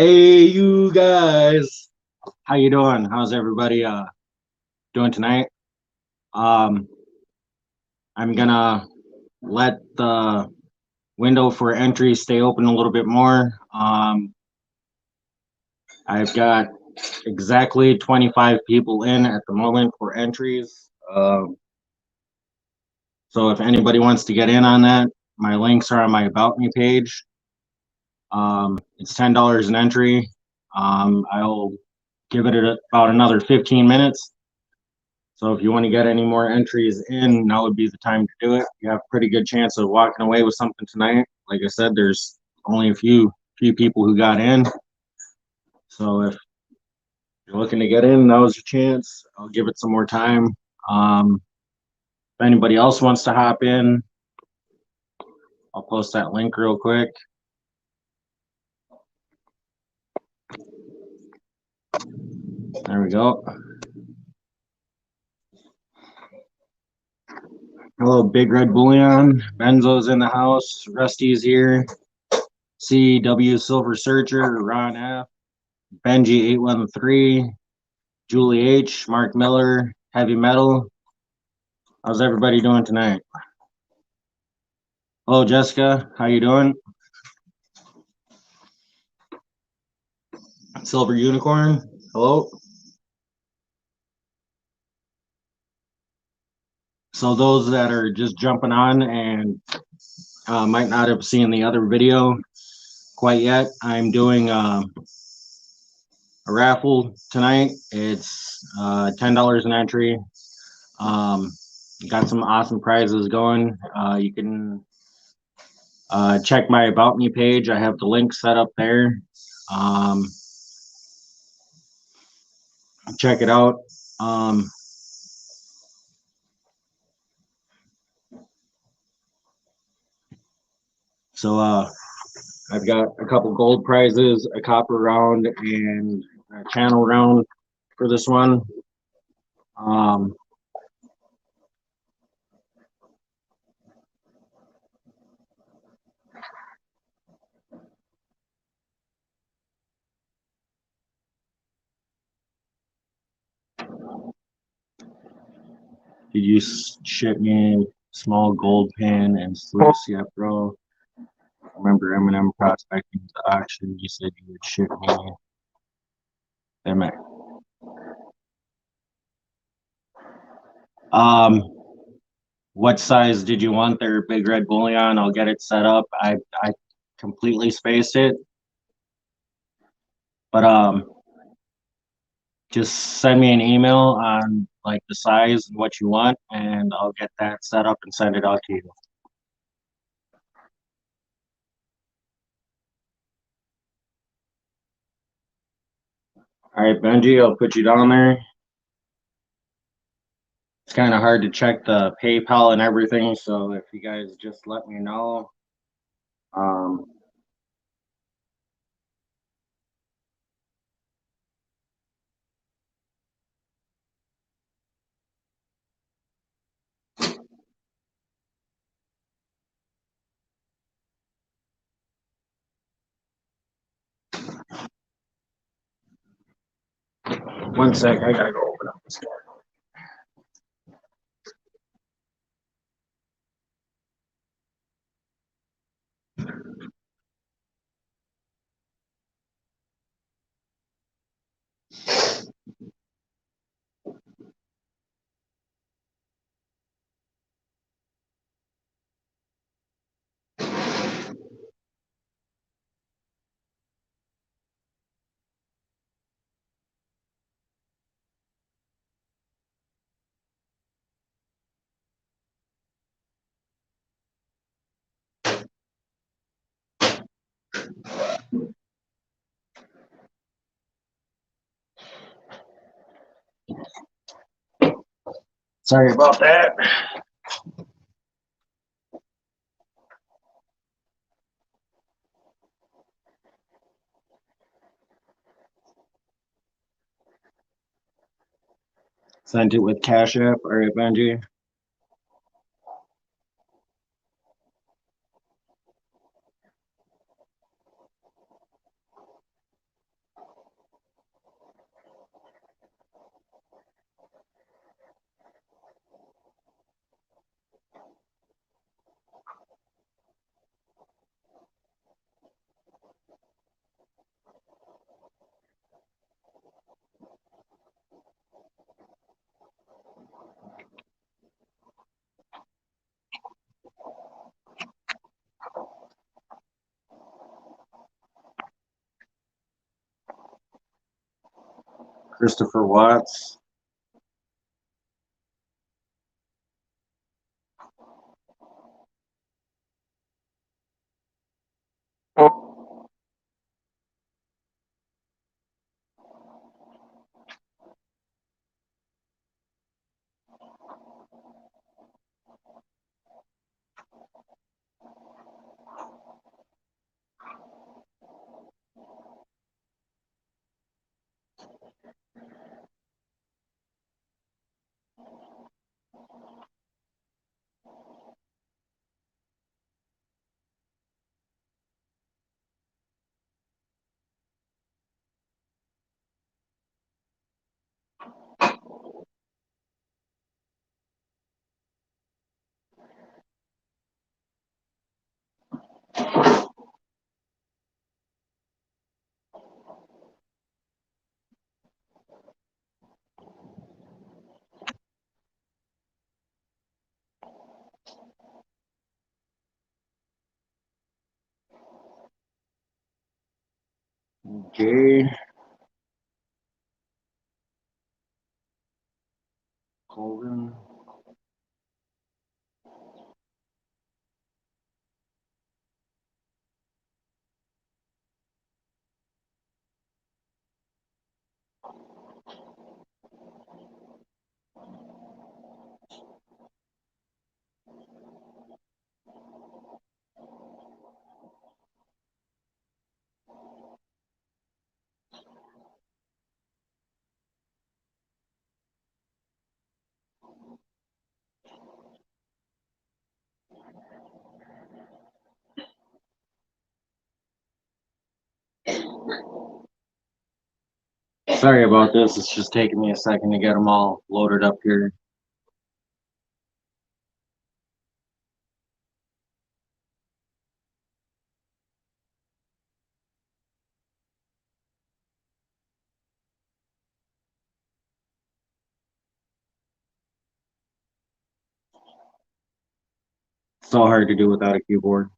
Hey, you guys, how you doing? How's everybody doing tonight? Um, I'm gonna let the window for entry stay open a little bit more. I've got exactly 25 people in at the moment for entries. So if anybody wants to get in on that, my links are on my About Me page. It's $10 an entry. I'll give it about another 15 minutes. So if you want to get any more entries in, now would be the time to do it. You have a pretty good chance of walking away with something tonight. Like I said, there's only a few people who got in. So if you're looking to get in, now's your chance. I'll give it some more time. If anybody else wants to hop in, I'll post that link real quick. There we go. Hello, Big Red Bullion. Benzo's in the house. Rusty's here. CW Silver Searcher. Ron F. Benji 813. Julie H, Mark Miller, Heavy Metal. How's everybody doing tonight? Hello, Jessica. How you doing? Silver Unicorn. Hello. So those that are just jumping on and might not have seen the other video quite yet, I'm doing a raffle tonight. It's $10 an entry. Got some awesome prizes going. You can check my About Me page. I have the link set up there. Check it out. So I've got a couple gold prizes, a copper round, and a channel round for this one. Did you ship me a small gold pin and sluice? Yeah, bro. Remember Eminem prospecting the auction? You said you would ship me. Damn it. What size did you want there, Big Red Bullion? I'll get it set up. I completely spaced it, but just send me an email on like the size and what you want, and I'll get that set up and send it out to you. All right, Benji, I'll put you down there. It's kind of hard to check the PayPal and everything, so if you guys just let me know. Um, One sec, I gotta go open up this door. Sorry about that. Sent it with Cash App. All right, Benji. Christopher Watts. Jay Colvin. Sorry about this. It's just taking me a second to get them all loaded up here. So hard to do without a keyboard.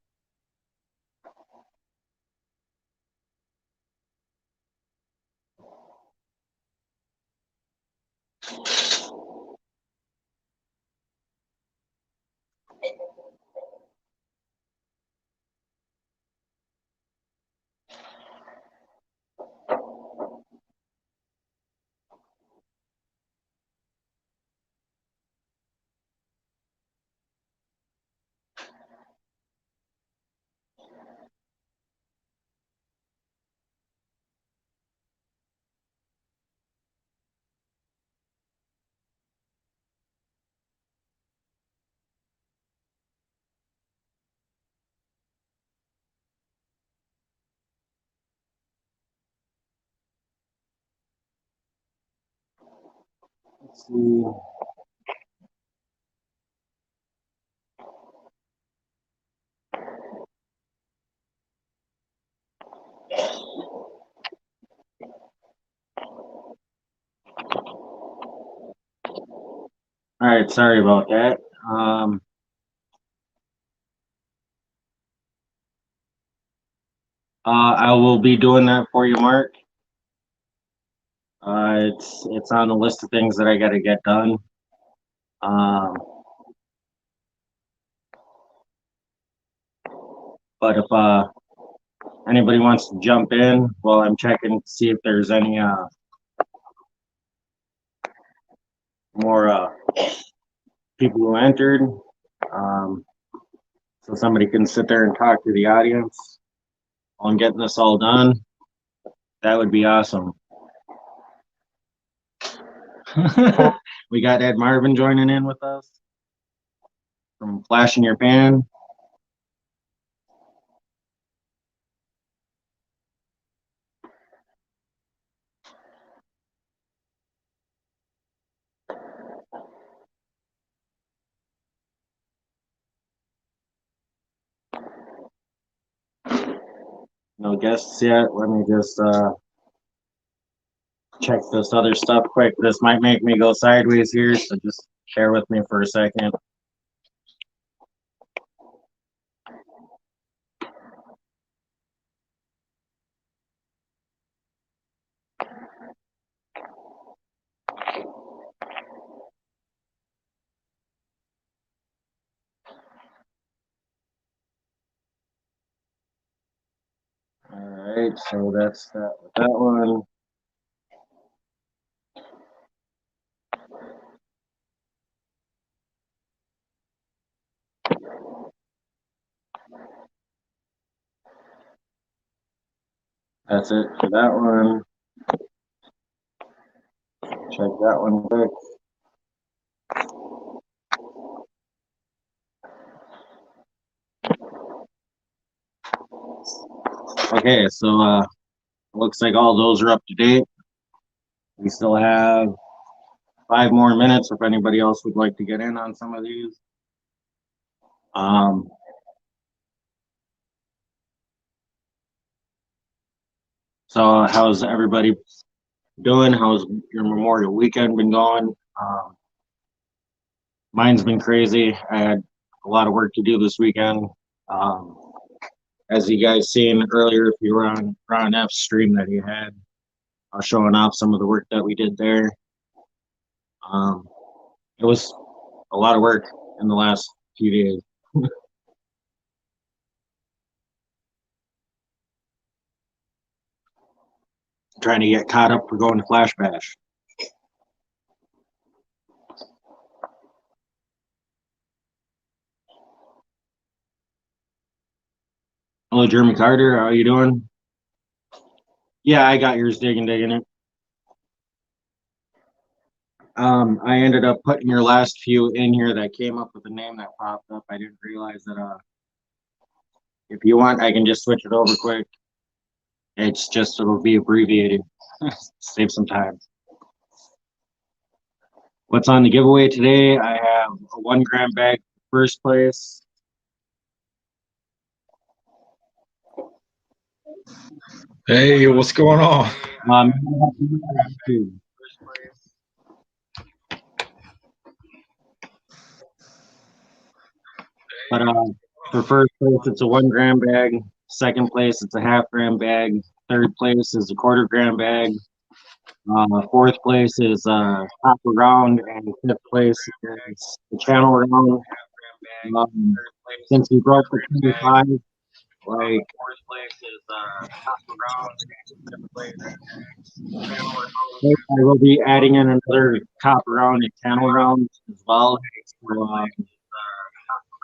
Let's see. All right, sorry about that. I will be doing that for you, Mark. It's on the list of things that I got to get done. Um, but if anybody wants to jump in while I'm checking to see if there's any more people who entered, um, so somebody can sit there and talk to the audience on getting this all done, that would be awesome. We got Ed Marvin joining in with us from Flash in Your Pan. No guests yet. Let me just check this other stuff quick. This might make me go sideways here, so just bear with me for a second. Alright, so that's that with that one. That's it for that one. Check that one quick. Okay, so looks like all those are up to date. We still have 5 more minutes if anybody else would like to get in on some of these. So how's everybody doing? How's your Memorial weekend been going? Mine's been crazy. I had a lot of work to do this weekend. As you guys seen earlier, if you were on Ron F's stream that he had, I was showing off some of the work that we did there. It was a lot of work in the last few days. Trying to get caught up for going to Flash Bash. Hello, Jeremy Carter. How are you doing? Yeah, I got yours digging it. I ended up putting your last few in here that came up with a name that popped up. I didn't realize that if you want, I can just switch it over quick. It's just, it'll be abbreviated. Save some time. What's on the giveaway today? I have a 1 gram bag first place. Hey, what's going on? But for first place, it's a 1 gram bag. Second place, it's a ½ gram bag. Third place is a 1/4 gram bag. Fourth place is Copper Round, and fifth place is the Channel Round. Since we broke the 25, like fourth place is Copper Round, and fifth place. I will be adding in another Copper Round and Channel Round as well. So, I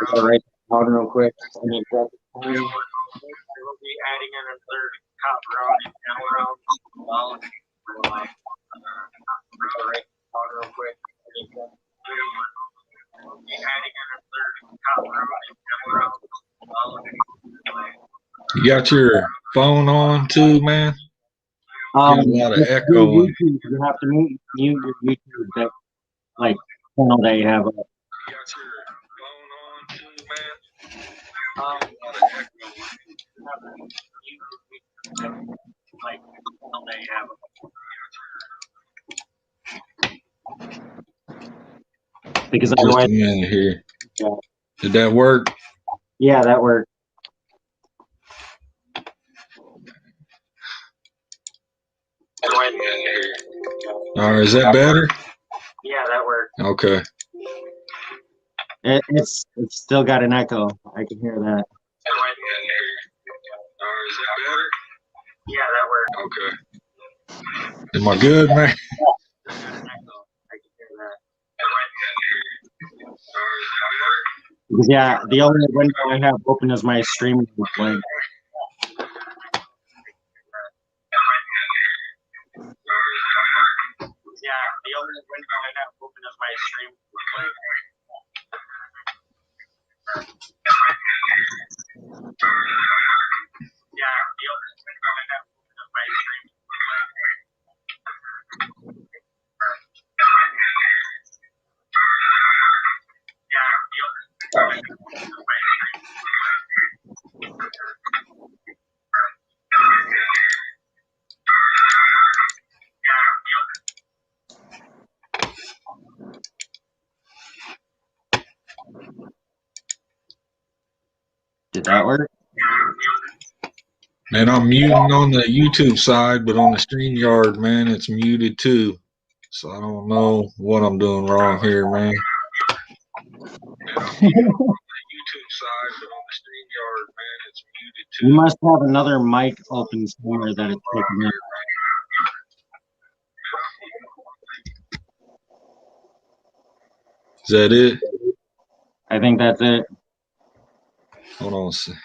gotta write that down real quick. I will be adding in another Copper Round and Channel Round as well. Real quick. You got your phone on too, man? Getting a lot of echoing. You have to mute your YouTube that, like, channel that you have up. You got your phone on too, man? A lot of echoing. Like, channel that you have up. Because Just otherwise, a minute here. Yeah. Did that work? Yeah, that worked. All right, is that better? Yeah, that worked. Okay. It's still got an echo. I can hear that. All right, is that better? Yeah, that worked. Okay. Am I good, man? Yeah, the only window I have open is my streaming link. Yeah, the only window I have open is my streaming link. Yeah, the only window I have open is my streaming link. Yeah, the only window I have open is my streaming link. Did that work? Man, I'm muting on the YouTube side, but on the StreamYard, man, it's muted too. So I don't know what I'm doing wrong here, man. YouTube side, but on the StreamYard, man, it's muted too. You must have another mic open somewhere that it's picking up. Is that it? I think that's it. Hold on a second.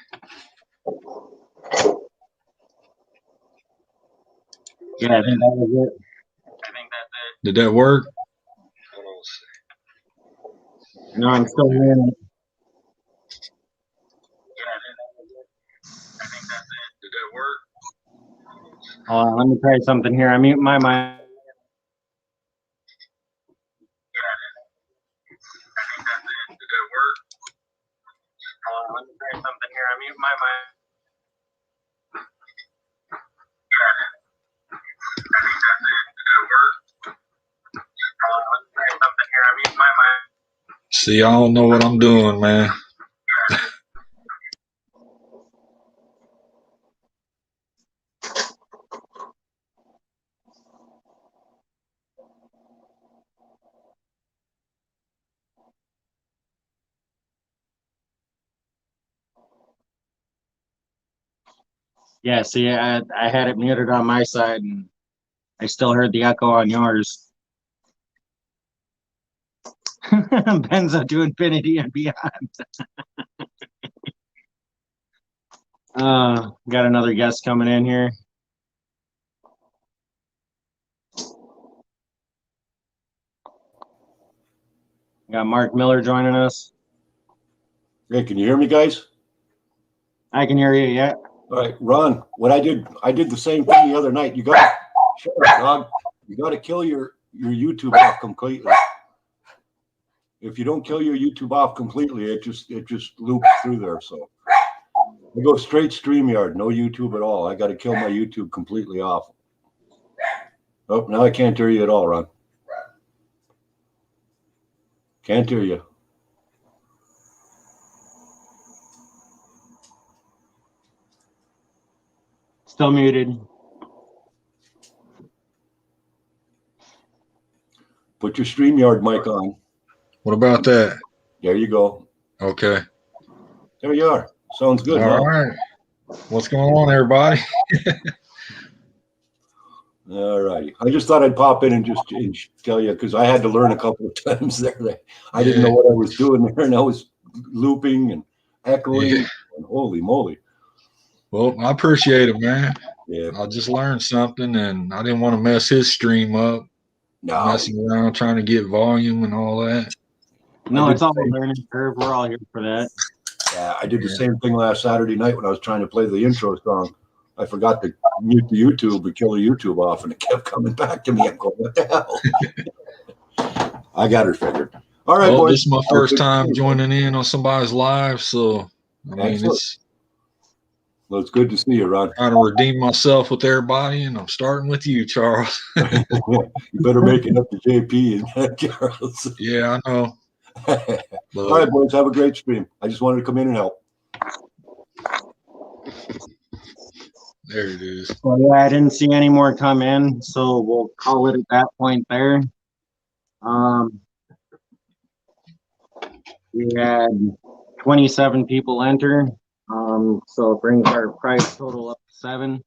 Yeah, I think that was it. Did that work? Hold on a second. No, I'm still hearing it. Did that work? Let me try something here. I mute my mic. Did that work? Let me try something here. I mute my mic. See, I don't know what I'm doing, man. Yeah, see, I had it muted on my side, and I still heard the echo on yours. Benzo to infinity and beyond. Got another guest coming in here. Got Mark Miller joining us. Hey, can you hear me, guys? I can hear you, yeah. All right, Ron, what I did the same thing the other night. You got shut up, dog. You got to kill your YouTube off completely. If you don't kill your YouTube off completely, it just loops through there. So I go straight StreamYard, no YouTube at all. I got to kill my YouTube completely off. Oh, now I can't hear you at all, Ron. Can't hear you. Still muted. Put your StreamYard mic on. What about that? There you go. Okay. There you are. Sounds good. All right. What's going on, everybody? All righty. I just thought I'd pop in and just tell you, because I had to learn a couple of times there. I didn't know what I was doing there, and I was looping and echoing. Yeah. And holy moly. Well, I appreciate it, man. Yeah. I just learned something, and I didn't want to mess his stream up. No. Messing around trying to get volume and all that. No, it's all a learning curve. We're all here for that. Yeah, I did the same thing last Saturday night when I was trying to play the intro song. I forgot to mute the YouTube and kill the YouTube off, and it kept coming back to me. I'm going, what the hell? I got her figured. All right, boys. This is my first time joining in on somebody's live, so I mean, Well, it's good to see you, Ron. Trying to redeem myself with everybody, and I'm starting with you, Charles. You better make it up to JP and Charles. Yeah, I know. All right, boys, have a great stream. I just wanted to come in and help. There it is. Well, yeah, I didn't see any more come in, so we'll call it at that point there. We had 27 people enter, so it brings our prize total up to 7.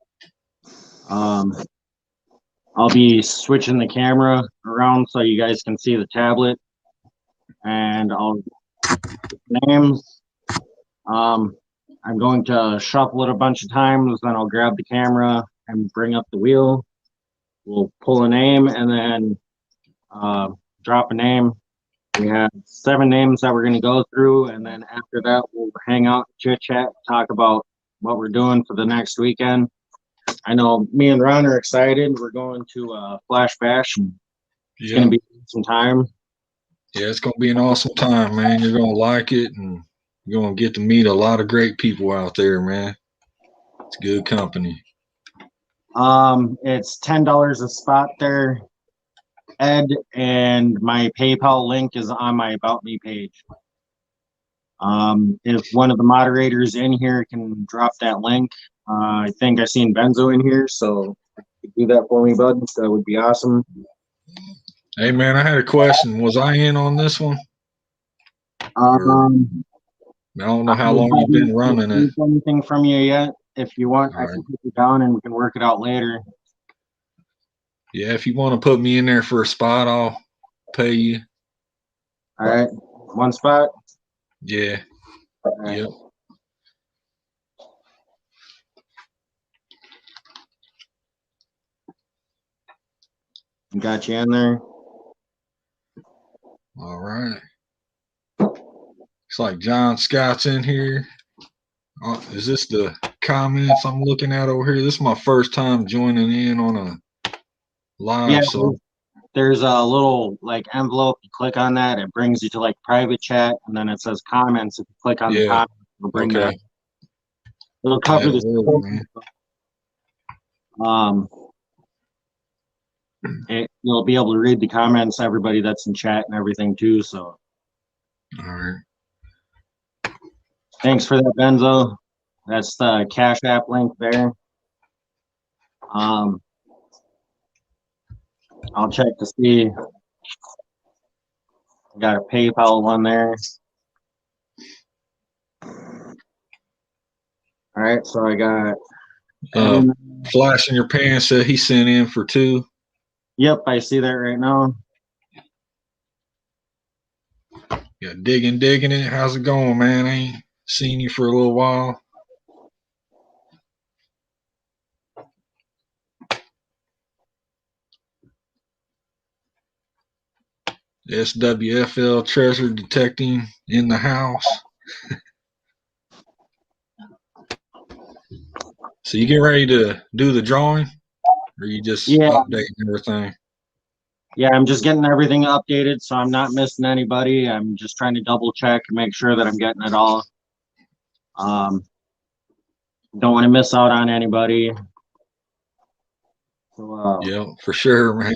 I'll be switching the camera around so you guys can see the tablet, and I'll names. I'm going to shuffle it a bunch of times, then I'll grab the camera and bring up the wheel. We'll pull a name and then drop a name. We have 7 names that we're going to go through, and then after that, we'll hang out, chit chat, talk about what we're doing for the next weekend. I know me and Ron are excited. We're going to Flash Bash. It's going to be some time. Yeah, it's going to be an awesome time, man. You're going to like it, and you're going to get to meet a lot of great people out there, man. It's good company. It's $10 a spot there, Ed, and my PayPal link is on my About Me page. If one of the moderators in here can drop that link, I think I seen Benzo in here, so if you could do that for me, bud, that would be awesome. Hey, man, I had a question. Was I in on this one? I don't know how long you've been running it. Anything from you yet? If you want, All I right. can put you down and we can work it out later. Yeah, if you want to put me in there for a spot, I'll pay you. All right, one spot. Yeah. All right. Yep. Got you in there. All right. Looks like John Scott's in here. Is this the comments I'm looking at over here? This is my first time joining in on a live. Yeah, So there's a little like envelope. You click on that, it brings you to like private chat, and then it says comments. If you click on the yeah. comments, it'll bring you. Okay. It'll cover That'll the work, man. you'll be able to read the comments, everybody that's in chat and everything too. So All right. thanks for that, Benzo. That's the Cash App link there. I'll check to see. I got a PayPal one there. All right, so I got. Flash in your pants said he sent in for 2. Yep, I see that right now. Yeah, digging it. How's it going, man? I ain't seen you for a little while. SWFL treasure detecting in the house. So you get ready to do the drawing, or you just updating everything? Yeah, I'm just getting everything updated, so I'm not missing anybody. I'm just trying to double check and make sure that I'm getting it all. Don't want to miss out on anybody. So, yeah, for sure, man.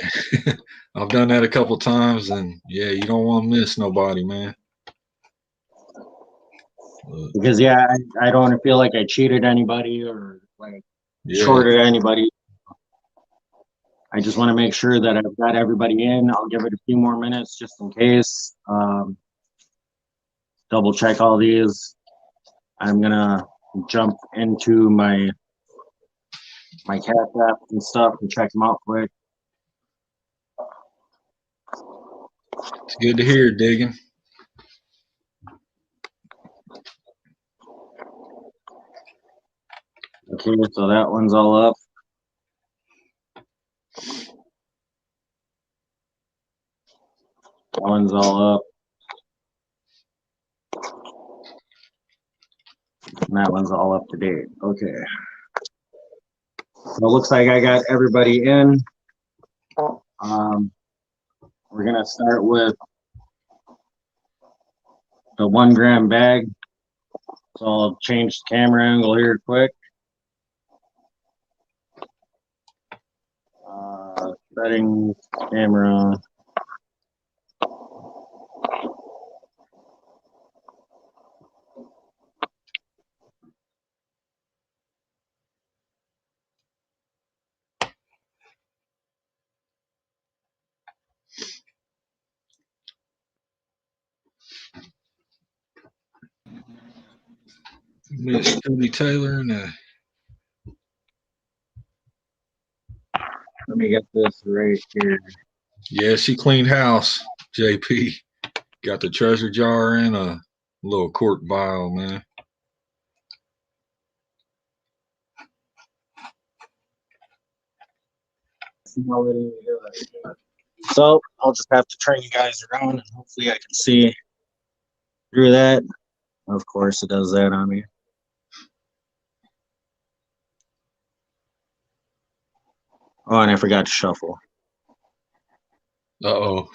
I've done that a couple times, and yeah, you don't want to miss nobody, man. Because I don't want to feel like I cheated anybody or like shorted anybody. I just want to make sure that I've got everybody in. I'll give it a few more minutes just in case. Double check all these. I'm gonna jump into my Cash App and stuff and check them out quick. It's good to hear, digging. Okay, so that one's all up. That one's all up. And that one's all up to date. Okay. So it looks like I got everybody in. We're gonna start with the 1 gram bag. So I'll change the camera angle here quick. Settings, camera. Miss Julie Taylor and Let me get this right here. yeah, she cleaned house. JP got the treasure jar and a little quart vial, man. So I'll just have to turn you guys around and hopefully I can see through that. Of course it does that on me. Oh, and I forgot to shuffle. Uh-oh.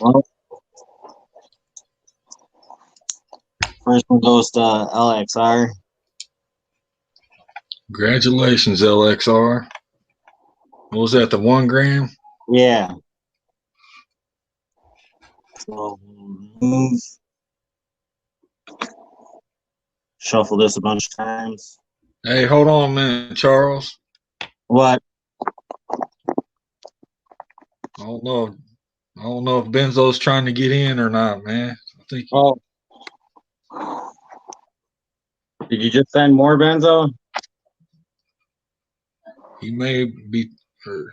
Well, first one goes to LXR. Congratulations, LXR. What was that, the 1 gram? Yeah. So move. Shuffle this a bunch of times. Hey, hold on a minute, Charles. What? don't know. I don't know if Benzo's trying to get in or not, man. I think Oh, did you just send more Benzo? he may be. Or,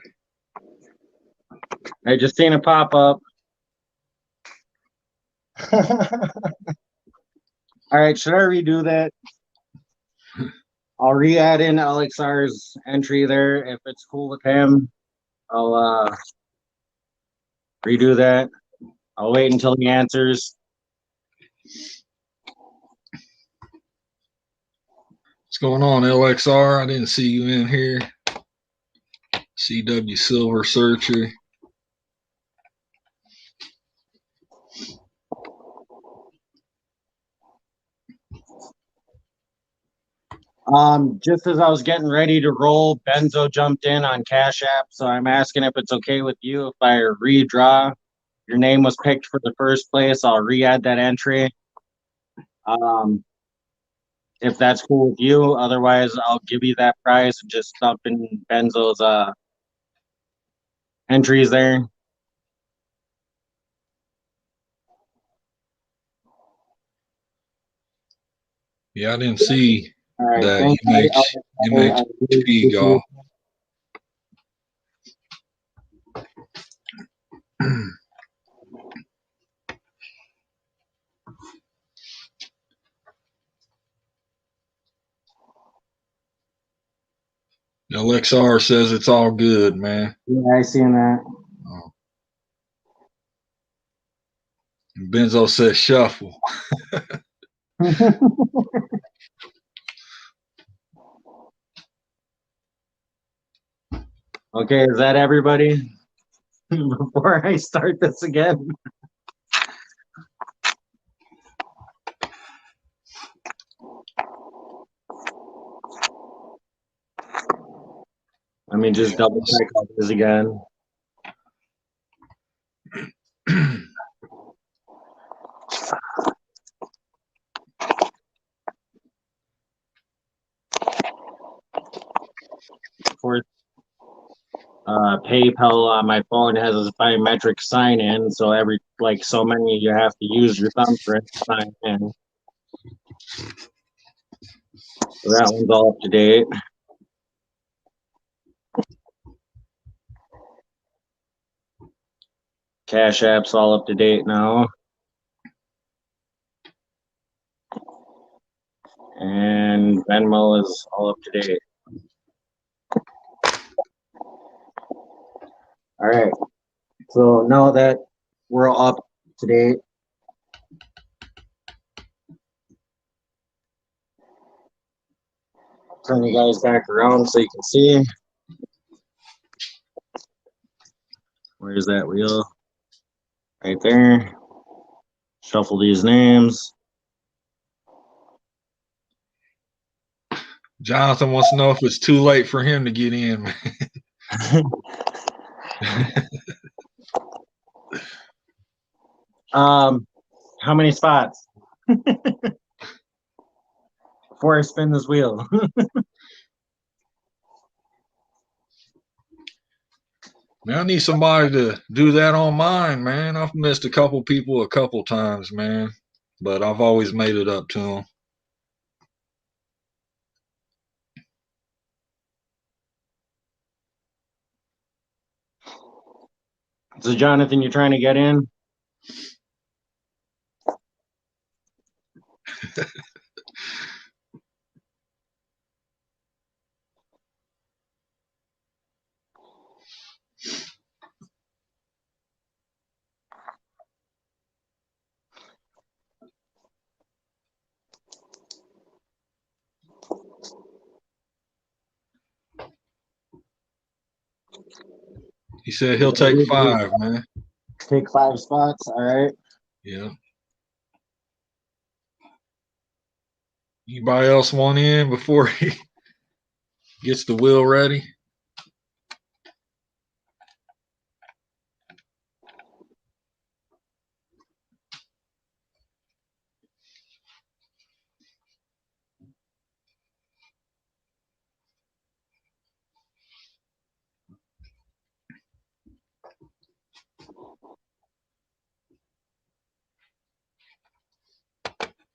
I just seen a pop up. All right, should I redo that? I'll re-add in LXR's entry there if it's cool with him. I'll redo that. I'll wait until he answers. what's going on, LXR? I didn't see you in here. CW Silver Searcher. Just as I was getting ready to roll, Benzo jumped in on Cash App, so I'm asking if it's okay with you if I redraw. Your name was picked for the first place. I'll re-add that entry. If that's cool with you, otherwise I'll give you that prize and just dump in Benzo's entries there. Yeah, I didn't see All right, that thank you. I really MHP golf. LXR says it's all good, man. Yeah, I seen that. Oh. Benzo says shuffle. Okay, is that everybody? Before I start this again. Let me just double check all this again. Of course, PayPal on my phone has a biometric sign in, so every like so many you have to use your thumbprint to sign in. So that one's all up to date. Cash App's all up to date now. And Venmo is all up to date. All right. So now that we're all up to date, turn you guys back around so you can see. Where's that wheel? Right there. Shuffle these names. Jonathan wants to know if it's too late for him to get in, man. How many spots? Before I spin this wheel. Man, I need somebody to do that on mine, man. I've missed a couple people a couple times, man. But I've always made it up to them. So Jonathan, you're trying to get in? He said he'll take 5, man. Take 5 spots, all right. Yeah. Anybody else want in before he gets the wheel ready?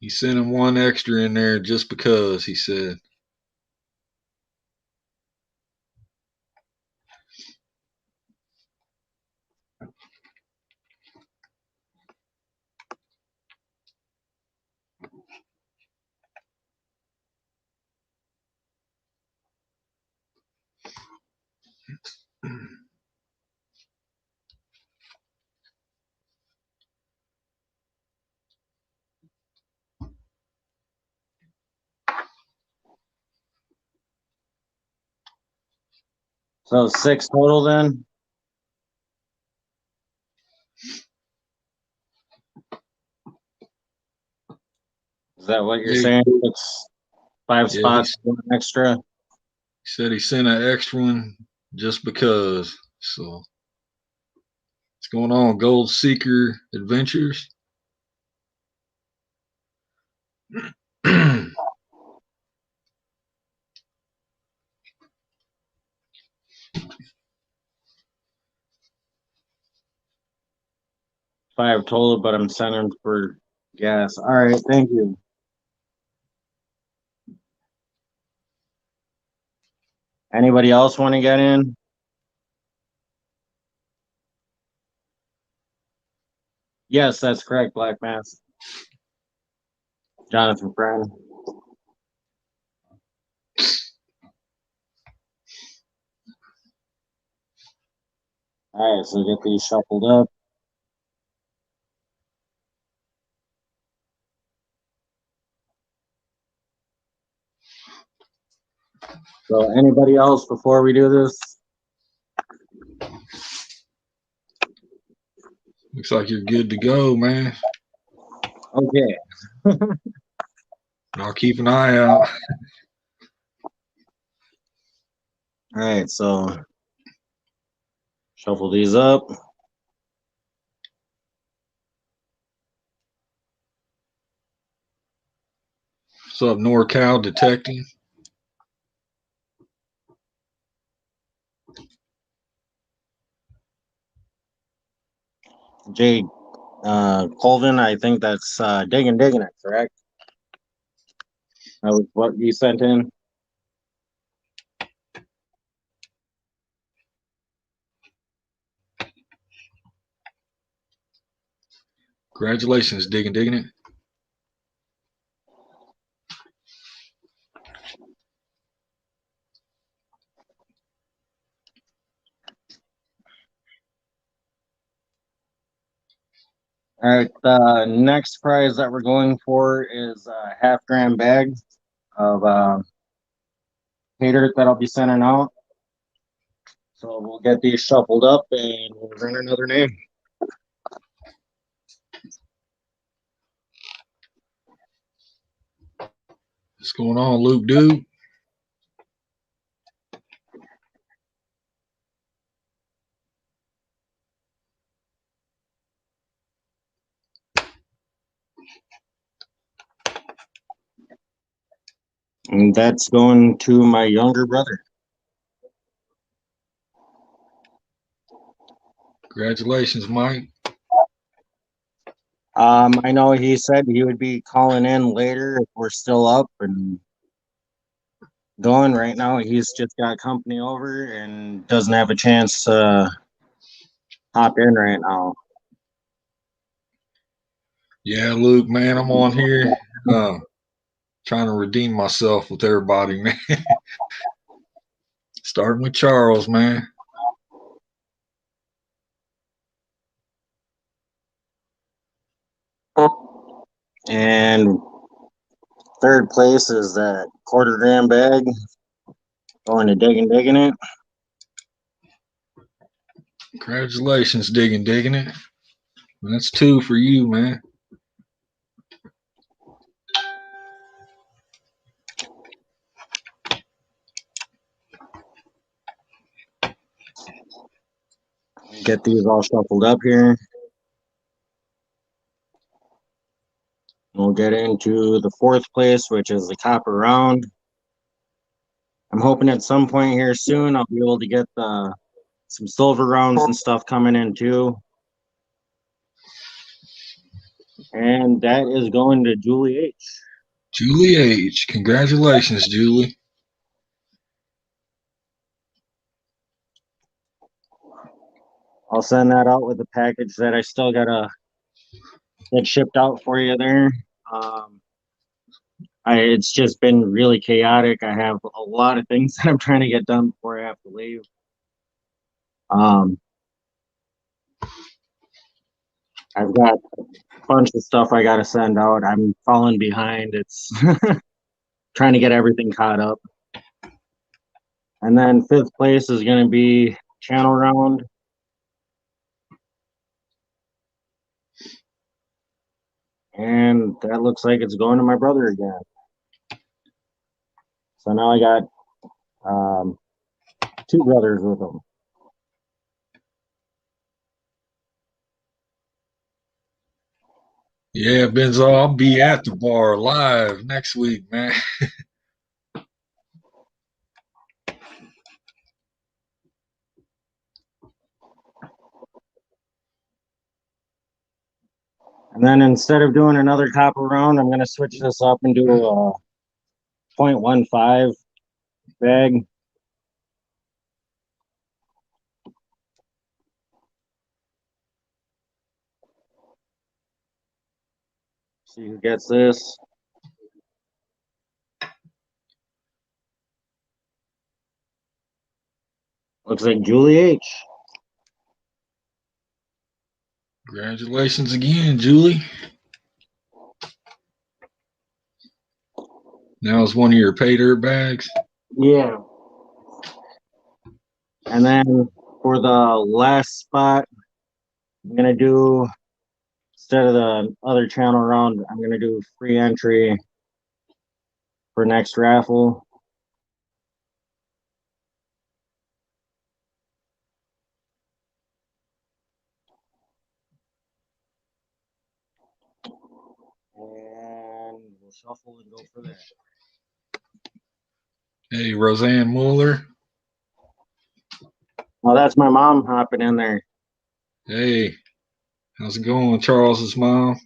He sent him one extra in there just because, he said. So 6 total then? Is that what you're Yeah. saying? It's 5 Yeah, spots extra? He said he sent an extra one just because. So what's going on, Gold Seeker Adventures? 5 total, but I'm sending for gas. All right, thank you. Anybody else want to get in? Yes, that's correct, Black Mass. Jonathan Friend. All right, so get these shuffled up. So anybody else before we do this? Looks like you're good to go, man. Okay. I'll keep an eye out. All right, so shuffle these up. What's up, NorCal Detecting? Jay Colvin, I think that's digging it, correct? That was what you sent in. Congratulations, digging it. All right, the next prize that we're going for is a half-gram bag of pay dirt that I'll be sending out. So we'll get these shuffled up and we'll run another name. What's going on, Luke Dude? And that's going to my younger brother. Congratulations, Mike. I know he said he would be calling in later if we're still up and going. Right now, he's just got company over and doesn't have a chance to hop in right now. Yeah, Luke, man, I'm on here trying to redeem myself with everybody, man. Starting with Charles, man. And third place is that quarter-gram bag. Going to digging it. Congratulations, digging it. That's 2 for you, man. Get these all shuffled up here. We'll get into the fourth place, which is the copper round. I'm hoping at some point here soon I'll be able to get some silver rounds and stuff coming in too. And that is going to Julie H. Julie H. Congratulations, Julie. I'll send that out with the package that I still gotta get shipped out for you there. It's just been really chaotic. I have a lot of things that I'm trying to get done before I have to leave. I've got a bunch of stuff I gotta send out. I'm falling behind. It's trying to get everything caught up. And then fifth place is gonna be Channel Round. And that looks like it's going to my brother again. So now I got two brothers with them. Yeah, Benzo, I'll be at the bar live next week, man. And then instead of doing another copper round, I'm going to switch this up and do a 0.15 bag. See who gets this. Looks like Julie H. Congratulations again, Julie. Now it's one of your pay dirt bags. Yeah. And then for the last spot, I'm going to do, instead of the other channel round, I'm going to do free entry for next raffle. And we'll shuffle and go for that. Hey, Roseanne Mueller. Well, that's my mom hopping in there. Hey, how's it going, Charles's mom?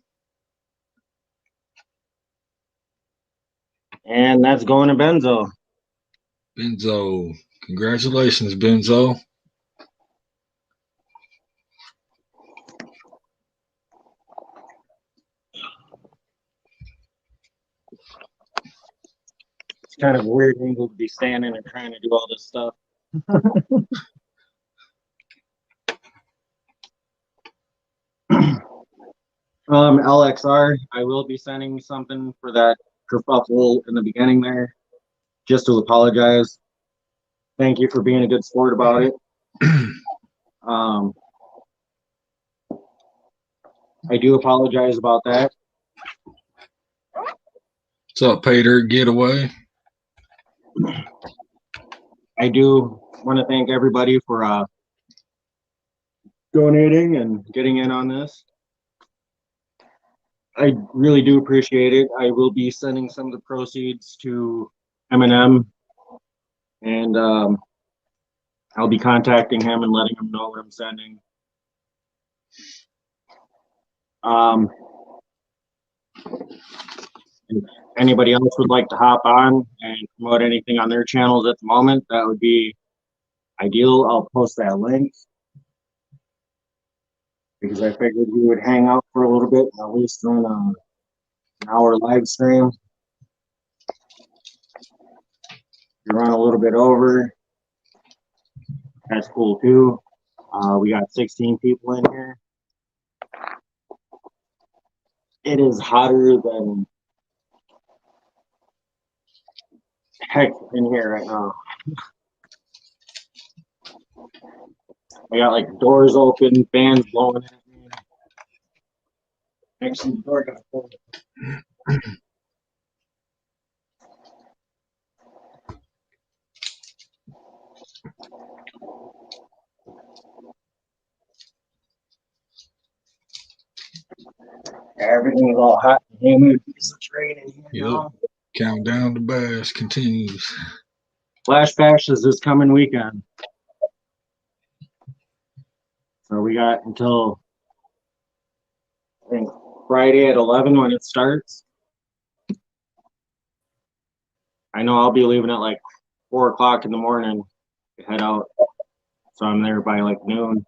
And that's going to Benzo. Benzo. Congratulations, Benzo. It's kind of a weird angle to be standing and trying to do all this stuff. LXR, I will be sending something for that kerfuffle in the beginning there, just to apologize. Thank you for being a good sport about it. I do apologize about that. What's up, pay dirt getaway? I do want to thank everybody for donating and getting in on this. I really do appreciate it. I will be sending some of the proceeds to Eminem, and I'll be contacting him and letting him know what I'm sending. If anybody else would like to hop on and promote anything on their channels at the moment, that would be ideal. I'll post that link because I figured we would hang out for a little bit and at least run an hour live stream. You run a little bit over, that's cool too. We got 16 people in here. It is hotter than heck in here right now. I got like doors open, fans blowing at me. Actually, the door got pulled. Everything's all hot and humid because it's raining here Yep. now. Countdown to Bash continues. Flash Bash is this coming weekend. So we got until, I think, Friday at 11 when it starts. I know I'll be leaving at like 4 o'clock in the morning to head out. So I'm there by like noon.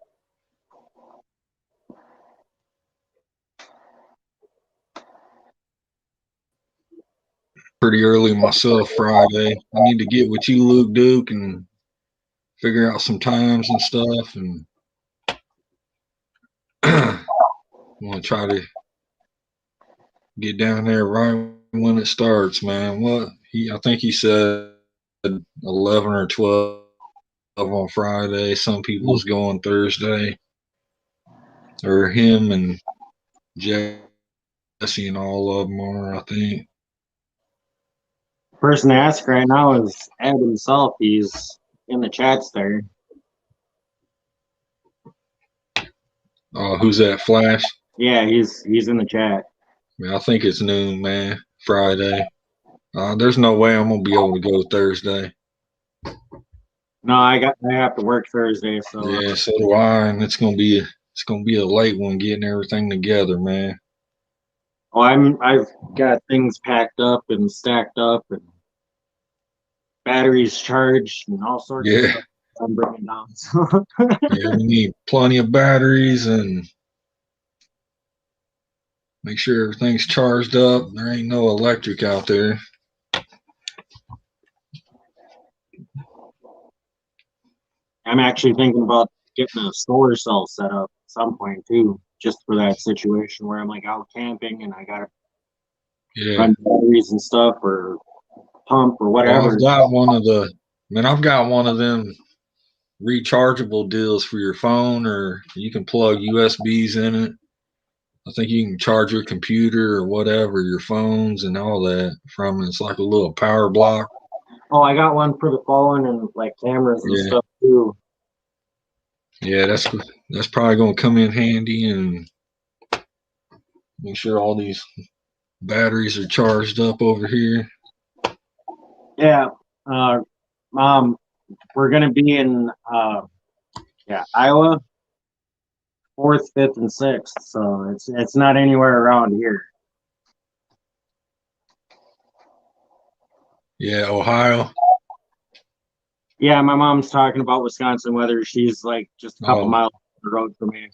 Pretty early myself Friday. I need to get with you, Luke Duke, and figure out some times and stuff. And I'm gonna try to get down there right when it starts, man. I think he said 11 or 12 on Friday. Some people's going Thursday. Or him and Jesse and all of them are, I think. Person to ask right now is Ed himself. He's in the chats there. Who's that, Flash? Yeah, he's in the chat. I think it's noon, man. Friday. There's no way I'm gonna be able to go Thursday. No, I have to work Thursday, so Yeah, so do I, and it's gonna be a late one getting everything together, man. oh, I've got things packed up and stacked up and batteries charged and all sorts of Yeah, stuff I'm bringing down. So yeah, we need plenty of batteries and make sure everything's charged up. There ain't no electric out there. I'm actually thinking about getting a solar cell set up at some point too, just for that situation where I'm like out camping and I gotta Yeah. run batteries and stuff or pump or Well, whatever. I've got one of them rechargeable deals for your phone, or you can plug USBs in it. I think you can charge your computer or whatever, your phones and all that from it. It's like a little power block. Oh, I got one for the phone and like cameras and Yeah. stuff too. Yeah, that's probably gonna come in handy, and make sure all these batteries are charged up over here. Yeah. Mom, we're gonna be in Iowa, 4th, 5th, and 6th. So it's not anywhere around here. Yeah, Ohio. Yeah, my mom's talking about Wisconsin weather. She's like just a couple miles up the road from me.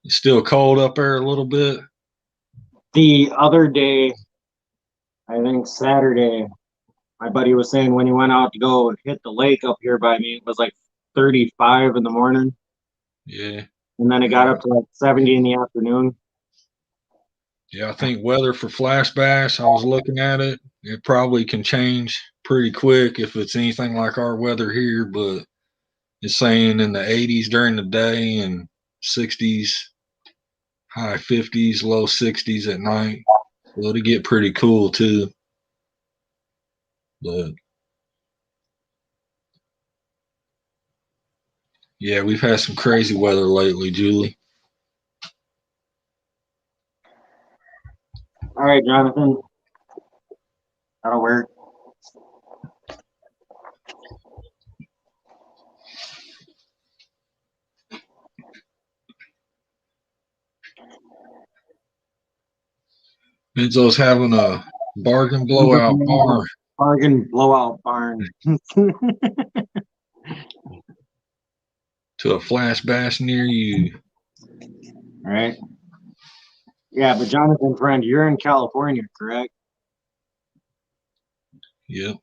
It's still cold up there a little bit. The other day, I think Saturday, my buddy was saying when he went out to go hit the lake up here by me, it was like 35 in the morning. Yeah. And then it got up to like 70 in the afternoon. Yeah, I think weather for Flash Bash, I was looking at it. It probably can change pretty quick if it's anything like our weather here, but it's saying in the 80s during the day and 60s, high 50s, low 60s at night. So it'll get pretty cool too. But yeah, we've had some crazy weather lately, Julie. All right, Jonathan. That'll work. Benzo's having a bargain blowout barn. Bargain blowout barn. To a Flash Bash near you. All right. Yeah, but Jonathan, friend, you're in California, correct? Yep.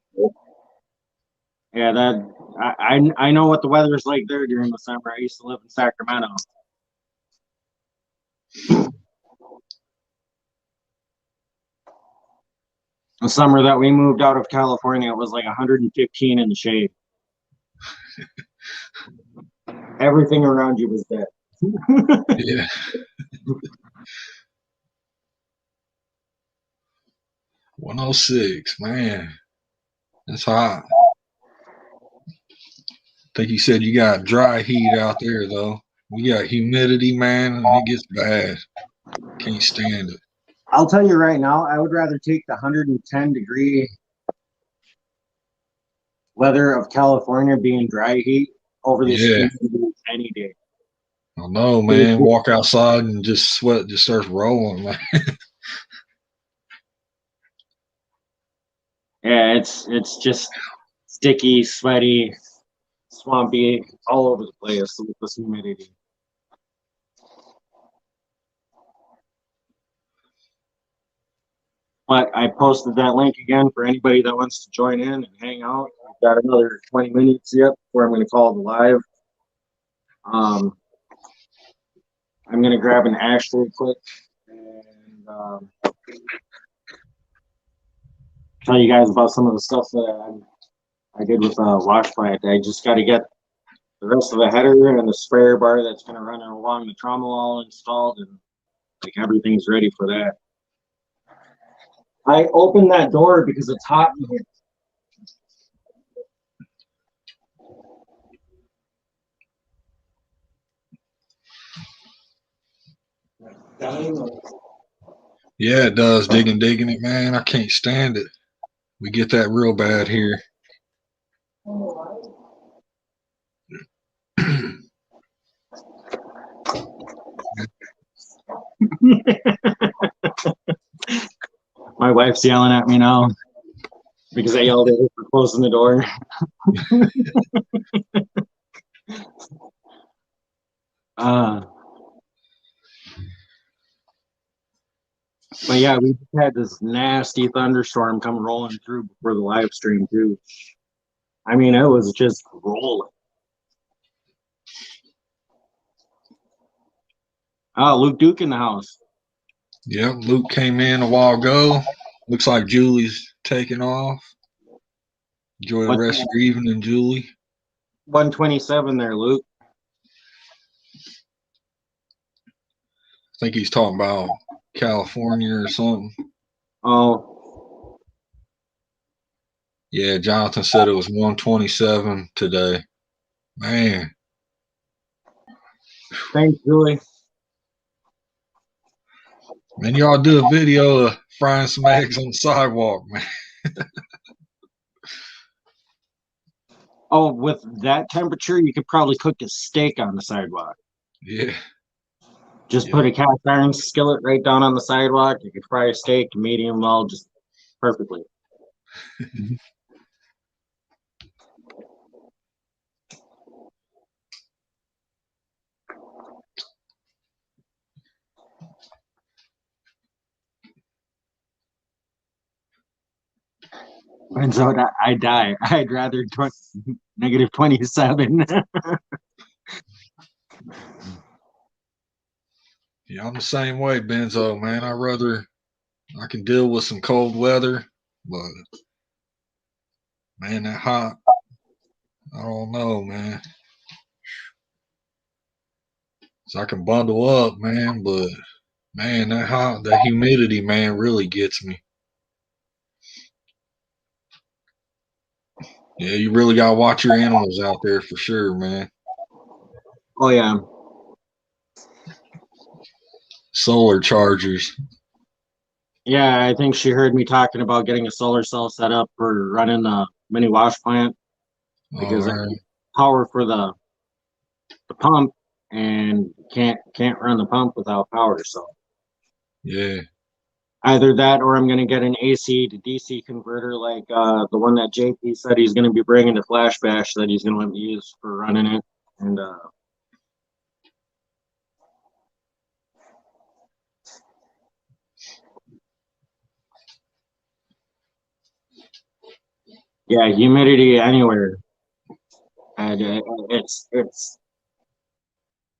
Yeah, I know what the weather is like there during the summer. I used to live in Sacramento. The summer that we moved out of California, it was like 115 in the shade. Everything around you was dead. Yeah. 106, man. That's hot. I think you said you got dry heat out there, though. We got humidity, man, and it gets bad. Can't stand it. I'll tell you right now, I would rather take the 110-degree weather of California being dry heat over this Yeah. humidity any day. I know, man. Walk outside and just sweat just starts rolling, man. Yeah, it's just sticky, sweaty, swampy, all over the place with this humidity. But I posted that link again for anybody that wants to join in and hang out. I've got another 20 minutes yet before I'm going to call the live. I'm going to grab an ash real quick and tell you guys about some of the stuff that I did with Wash Plant. I just got to get the rest of the header and the sprayer bar that's going to run along the trommel all installed, and like everything's ready for that. I opened that door because it's hot in here. Yeah, it does. Digging it, man. I can't stand it. We get that real bad here. My wife's yelling at me now because I yelled at her for closing the door. But yeah, we just had this nasty thunderstorm come rolling through before the live stream too. I mean, it was just rolling. Luke Duke in the house. Yep, Luke came in a while ago. Looks like Julie's taking off. Enjoy the rest of your evening, Julie. 127 there, Luke. I think he's talking about California or something. Oh. Yeah, Jonathan said it was 127 today. Man. Thanks, Julie. Man, y'all do a video of frying some eggs on the sidewalk, man. Oh, with that temperature, you could probably cook a steak on the sidewalk. Yeah. Just put a cast iron skillet right down on the sidewalk. You could fry a steak, medium well, just perfectly. And so I die. I'd rather negative 27. Yeah, I'm the same way, Benzo, man. I can deal with some cold weather, but man, that hot, I don't know, man. So I can bundle up, man, but man, that hot, that humidity, man, really gets me. Yeah, you really gotta watch your animals out there for sure, man. Oh yeah. Solar chargers. Yeah, I think she heard me talking about getting a solar cell set up for running the mini wash plant because I need power for the pump and can't run the pump without power. So yeah, either that or I'm going to get an AC to DC converter like the one that JP said he's going to be bringing to Flash Bash that he's going to let me use for running it. And yeah, humidity anywhere. And it's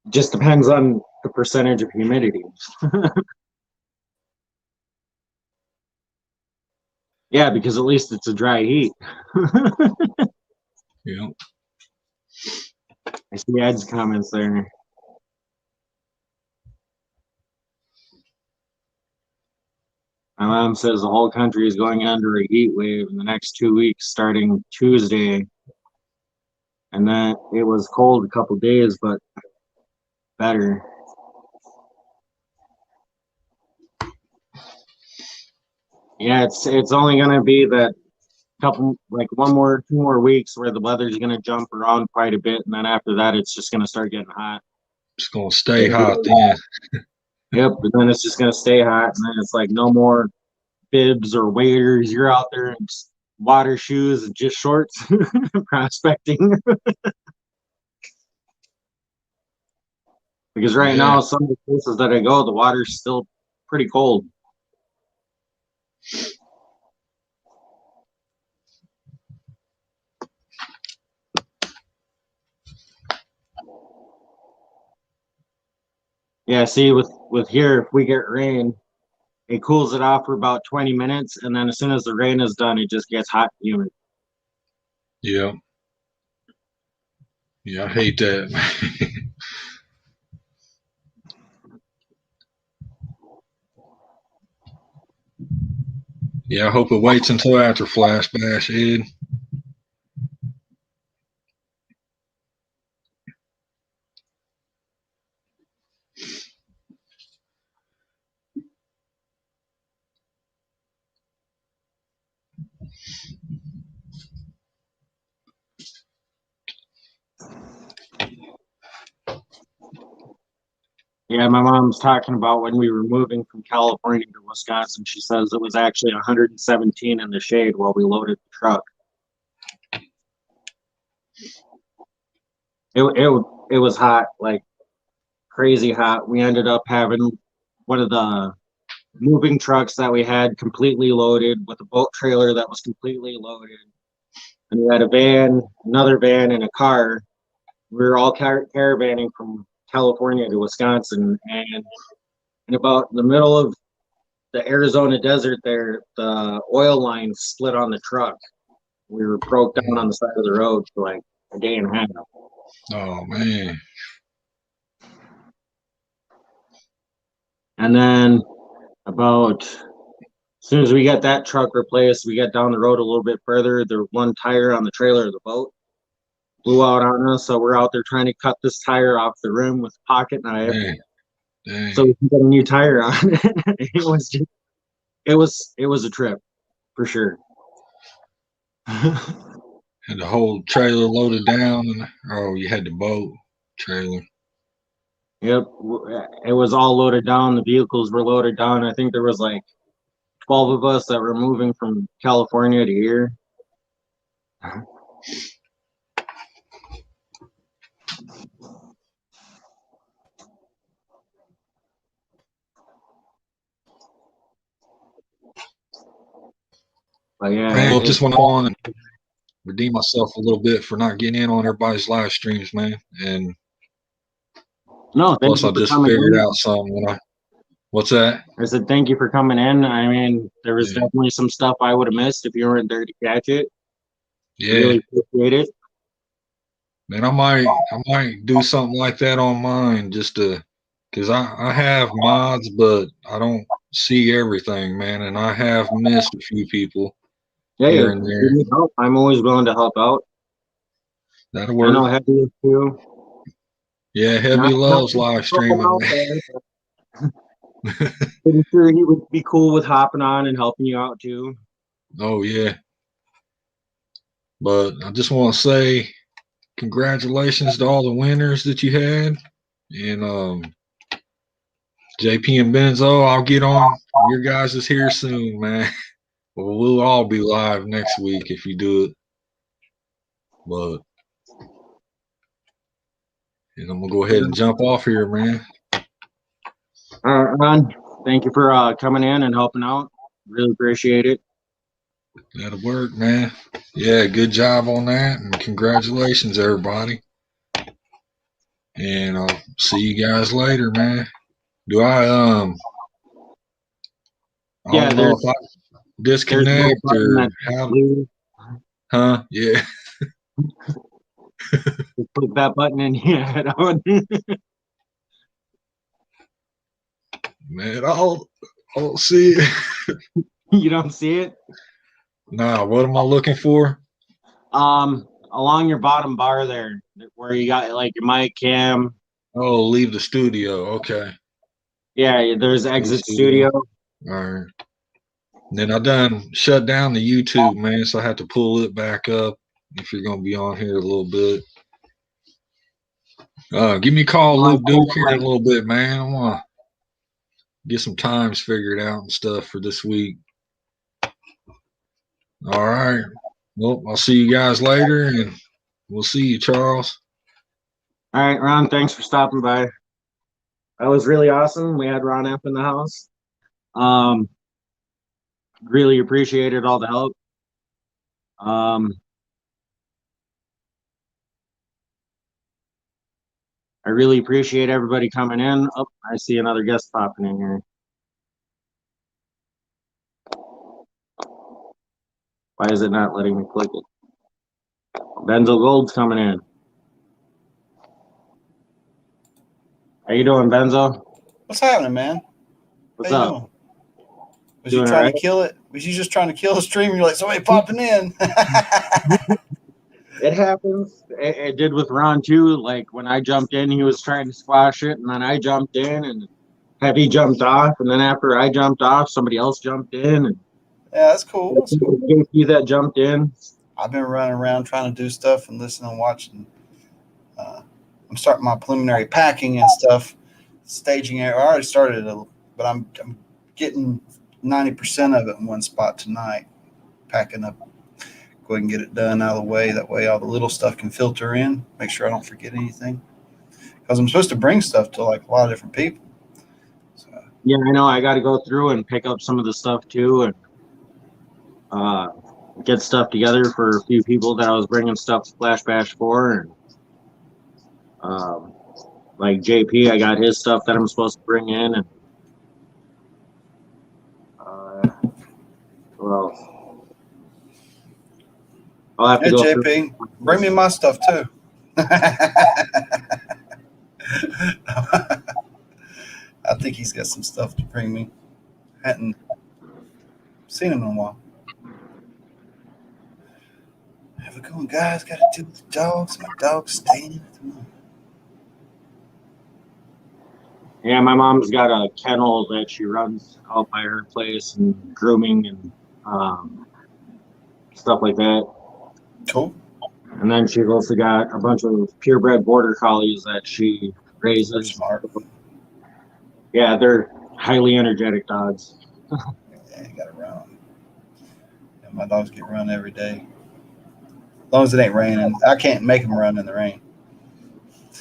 just depends on the percentage of humidity. Yeah, because at least it's a dry heat. yeah. I see Ed's comments there. My mom says the whole country is going under a heat wave in the next 2 weeks, starting Tuesday. And that it was cold a couple days, but better. Yeah, it's only gonna be that couple, like 2 more weeks where the weather's gonna jump around quite a bit, and then after that, it's just gonna start getting hot. It's gonna stay hot then. Yep, and then it's just gonna stay hot, and then it's like no more bibs or waders. You're out there in just water shoes and just shorts prospecting. Because right Yeah. now, some of the places that I go, the water's still pretty cold. Yeah, see, with here, if we get rain, it cools it off for about 20 minutes, and then as soon as the rain is done, it just gets hot and humid. Yeah. Yeah, I hate that. Yeah, I hope it waits until after Flash Bash, Ed. Yeah, my mom's talking about when we were moving from California to Wisconsin. She says it was actually 117 in the shade while we loaded the truck. It was hot, like crazy hot. We ended up having one of the moving trucks that we had completely loaded with a boat trailer that was completely loaded. And we had a van, another van, and a car. We were all caravanning from California to Wisconsin, and in about the middle of the Arizona desert there, the oil line split on the truck. We were broke down on the side of the road for like a day and a half. Oh man. And then about as soon as we got that truck replaced, we got down the road a little bit further. The one tire on the trailer of the boat blew out on us, so we're out there trying to cut this tire off the rim with a pocket knife Dang. so we can get a new tire on it. It was a trip for sure. And the whole trailer loaded down, and oh, you had the boat trailer. Yep, it was all loaded down. The vehicles were loaded down. I think there was like 12 of us that were moving from California to here. But yeah, Man, well, just went on and redeem myself a little bit for not getting in on everybody's live streams, man. And no, thank plus, you I for just coming figured in. out something when what's that? I said thank you for coming in. I mean, there was Yeah. definitely some stuff I would have missed if you weren't there to catch it. Yeah, Really appreciate it. man, I might do something like that on mine just to, cause I have mods, but I don't see everything, man, and I have missed a few people Yeah, here if and you there. need help, I'm always willing to help out. That'll I know work. Heavy is too. Yeah, Heavy loves live streaming, man. Pretty sure he would be cool with hopping on and helping you out too. Oh yeah. But I just want to say congratulations to all the winners that you had. And JP and Benzo, I'll get on your guys is here soon, man. Well, we'll all be live next week if you do it. But and I'm gonna go ahead and jump off here, man. Ron, thank you for coming in and helping out. Really appreciate it. That'll work, man. Yeah, good job on that, and congratulations, everybody. And I'll see you guys later, man. Do I Yeah, don't know if I disconnect or how? Huh? Yeah. Just click that button and you head on. Man, I'll see it. You don't see it? Nah, what am I looking for? Along your bottom bar there, where you got like your mic cam. Oh, leave the studio. Okay. Yeah, there's exit studio. All right. And then I done shut down the YouTube, man, so I have to pull it back up if you're gonna be on here a little bit. Give me a call, Luke Duke, here in a little bit, man. I want to get some times figured out and stuff for this week. All right. Well, I'll see you guys later, and we'll see you, Charles. All right, Ron, thanks for stopping by. That was really awesome. We had Ron up in the house. Really appreciated all the help. I really appreciate everybody coming in. Oh, I see another guest popping in here. Why is it not letting me click it? Benzo Gold's coming in. How you doing, Benzo? What's happening, man? What's How you up? doing? Was Doing you trying all right? to kill it? Was you just trying to kill the stream? You're like, somebody popping in. It happens. It did with Ron too. Like when I jumped in, he was trying to squash it, and then I jumped in, and Heavy jumped off, and then after I jumped off, somebody else jumped in, and Yeah, that's cool. That's it cool. was JP that jumped in. I've been running around trying to do stuff and listening and watching. I'm starting my preliminary packing and stuff, staging it. I already started it, but I'm getting 90% of it in one spot tonight. Packing up, go ahead and get it done out of the way. That way, all the little stuff can filter in. Make sure I don't forget anything, because I'm supposed to bring stuff to like a lot of different people. So, Yeah, I know. I got to go through and pick up some of the stuff too, and get stuff together for a few people that I was bringing stuff to Flash Bash for, and like JP, I got his stuff that I'm supposed to bring in, and well, I'll have to yeah, go JP, bring me my stuff too. I think he's got some stuff to bring me. Hadn't seen him in a while. Have a good one, guys. Got to do with the dogs. My dog's staying at the moment. Yeah, my mom's got a kennel that she runs out by her place, and grooming and stuff like that. Cool. And then she's also got a bunch of purebred border collies that she They're raises. smart. Yeah, they're highly energetic dogs. Yeah, you got to run them. Yeah, my dogs get run every day. As long as it ain't raining. I can't make them run in the rain.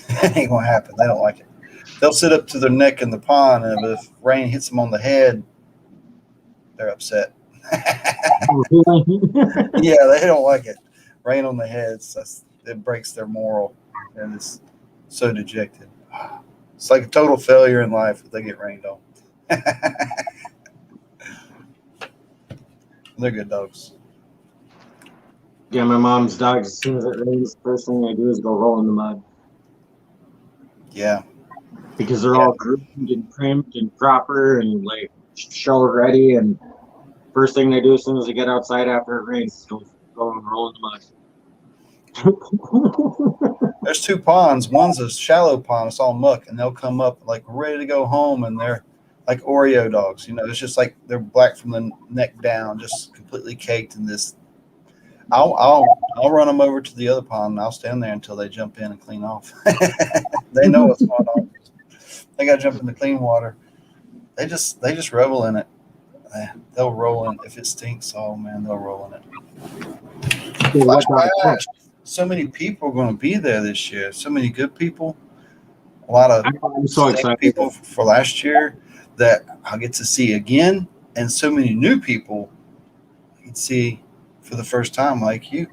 It ain't going to happen. They don't like it. They'll sit up to their neck in the pond, and if rain hits them on the head, they're upset. Yeah, they don't like it. Rain on the heads, it breaks their moral, and it's so dejected. It's like a total failure in life if they get rained on. They're good dogs. Yeah, my mom's dogs, as soon as it rains, the first thing they do is go roll in the mud. Yeah. Because they're all groomed and crimped and proper and like show ready, and first thing they do as soon as they get outside after it rains is go and roll in the mud. There's two ponds. One's a shallow pond. It's all muck, and they'll come up like ready to go home, and they're like Oreo dogs. You know, it's just like they're black from the neck down, just completely caked in this. I'll run them over to the other pond, and I'll stand there until they jump in and clean off. They know what's going on. They got to jump in the clean water. They just revel in it. They'll roll in if it stinks. Oh man, they'll roll in it. Flash Bash. So many people are going to be there this year. So many good people. A lot of I'm so excited. people for last year that I'll get to see again, and so many new people I can see for the first time, like you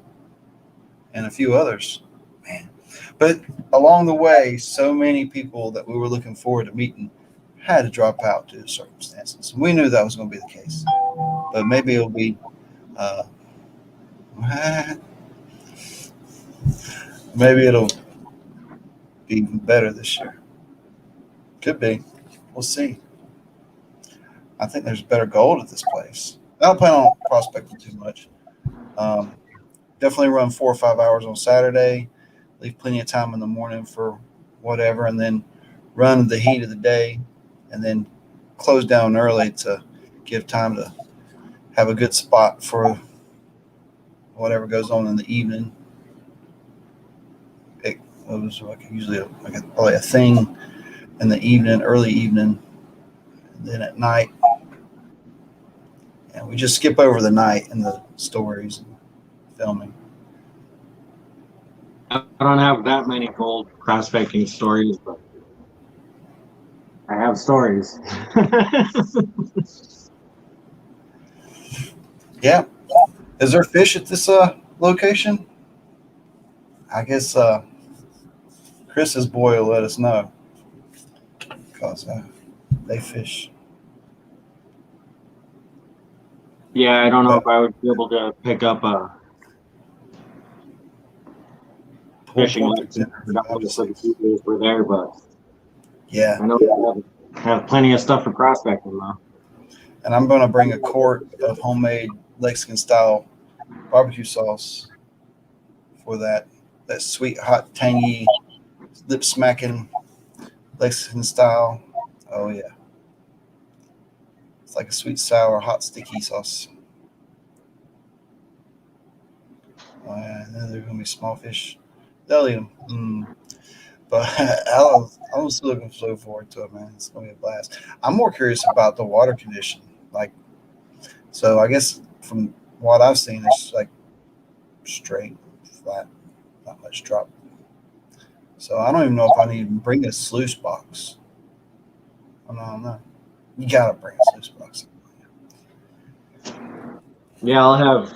and a few others. Man, but along the way, so many people that we were looking forward to meeting had to drop out due to circumstances. We knew that was going to be the case, but maybe it'll be. Maybe it'll be even better this year. Could be. We'll see. I think there's better gold at this place. I don't plan on prospecting too much. Definitely run 4 or 5 hours on Saturday. Leave plenty of time in the morning for whatever, and then run the heat of the day, and then close down early to give time to have a good spot for whatever goes on in the evening. it was like usually probably a thing in the evening, early evening, and then at night. And we just skip over the night in the stories and filming. I don't have that many gold prospecting stories, but I have stories. Yeah. Is there fish at this location? I guess Chris's boy will let us know because they fish. Yeah, I don't know if I would be able to pick up a fishing Pulled pork license dinner. for that one for the people were there, but Yeah, I know they have plenty of stuff for prospecting though. and I'm going to bring a quart of homemade Mexican style barbecue sauce for that sweet, hot, tangy, lip smacking Mexican style. Oh yeah, it's like a sweet, sour, hot, sticky sauce. Oh yeah, and then there's going to be small fish. They'll eat them. But I'm still looking so forward to it, man. It's gonna be a blast. I'm more curious about the water condition. Like, so I guess from what I've seen, it's like straight, flat, not much drop. So I don't even know if I need to bring a sluice box. I don't know. You gotta bring a sluice box. Yeah, I'll have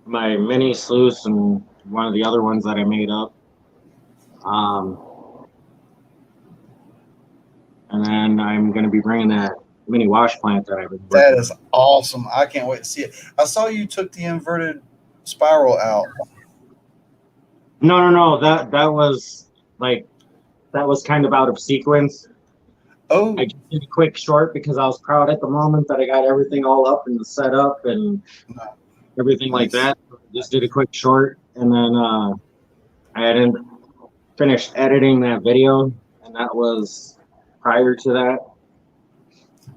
my mini sluice and one of the other ones that I made up. And then I'm going to be bringing that mini wash plant that I've been That working is awesome. I can't wait to see it. I saw you took the inverted spiral out. No. That was like that was kind of out of sequence. Oh, I just did a quick short because I was proud at the moment that I got everything all up and set up and everything like nice. that. Just did a quick short, and then I hadn't finished editing that video, and that was prior to that.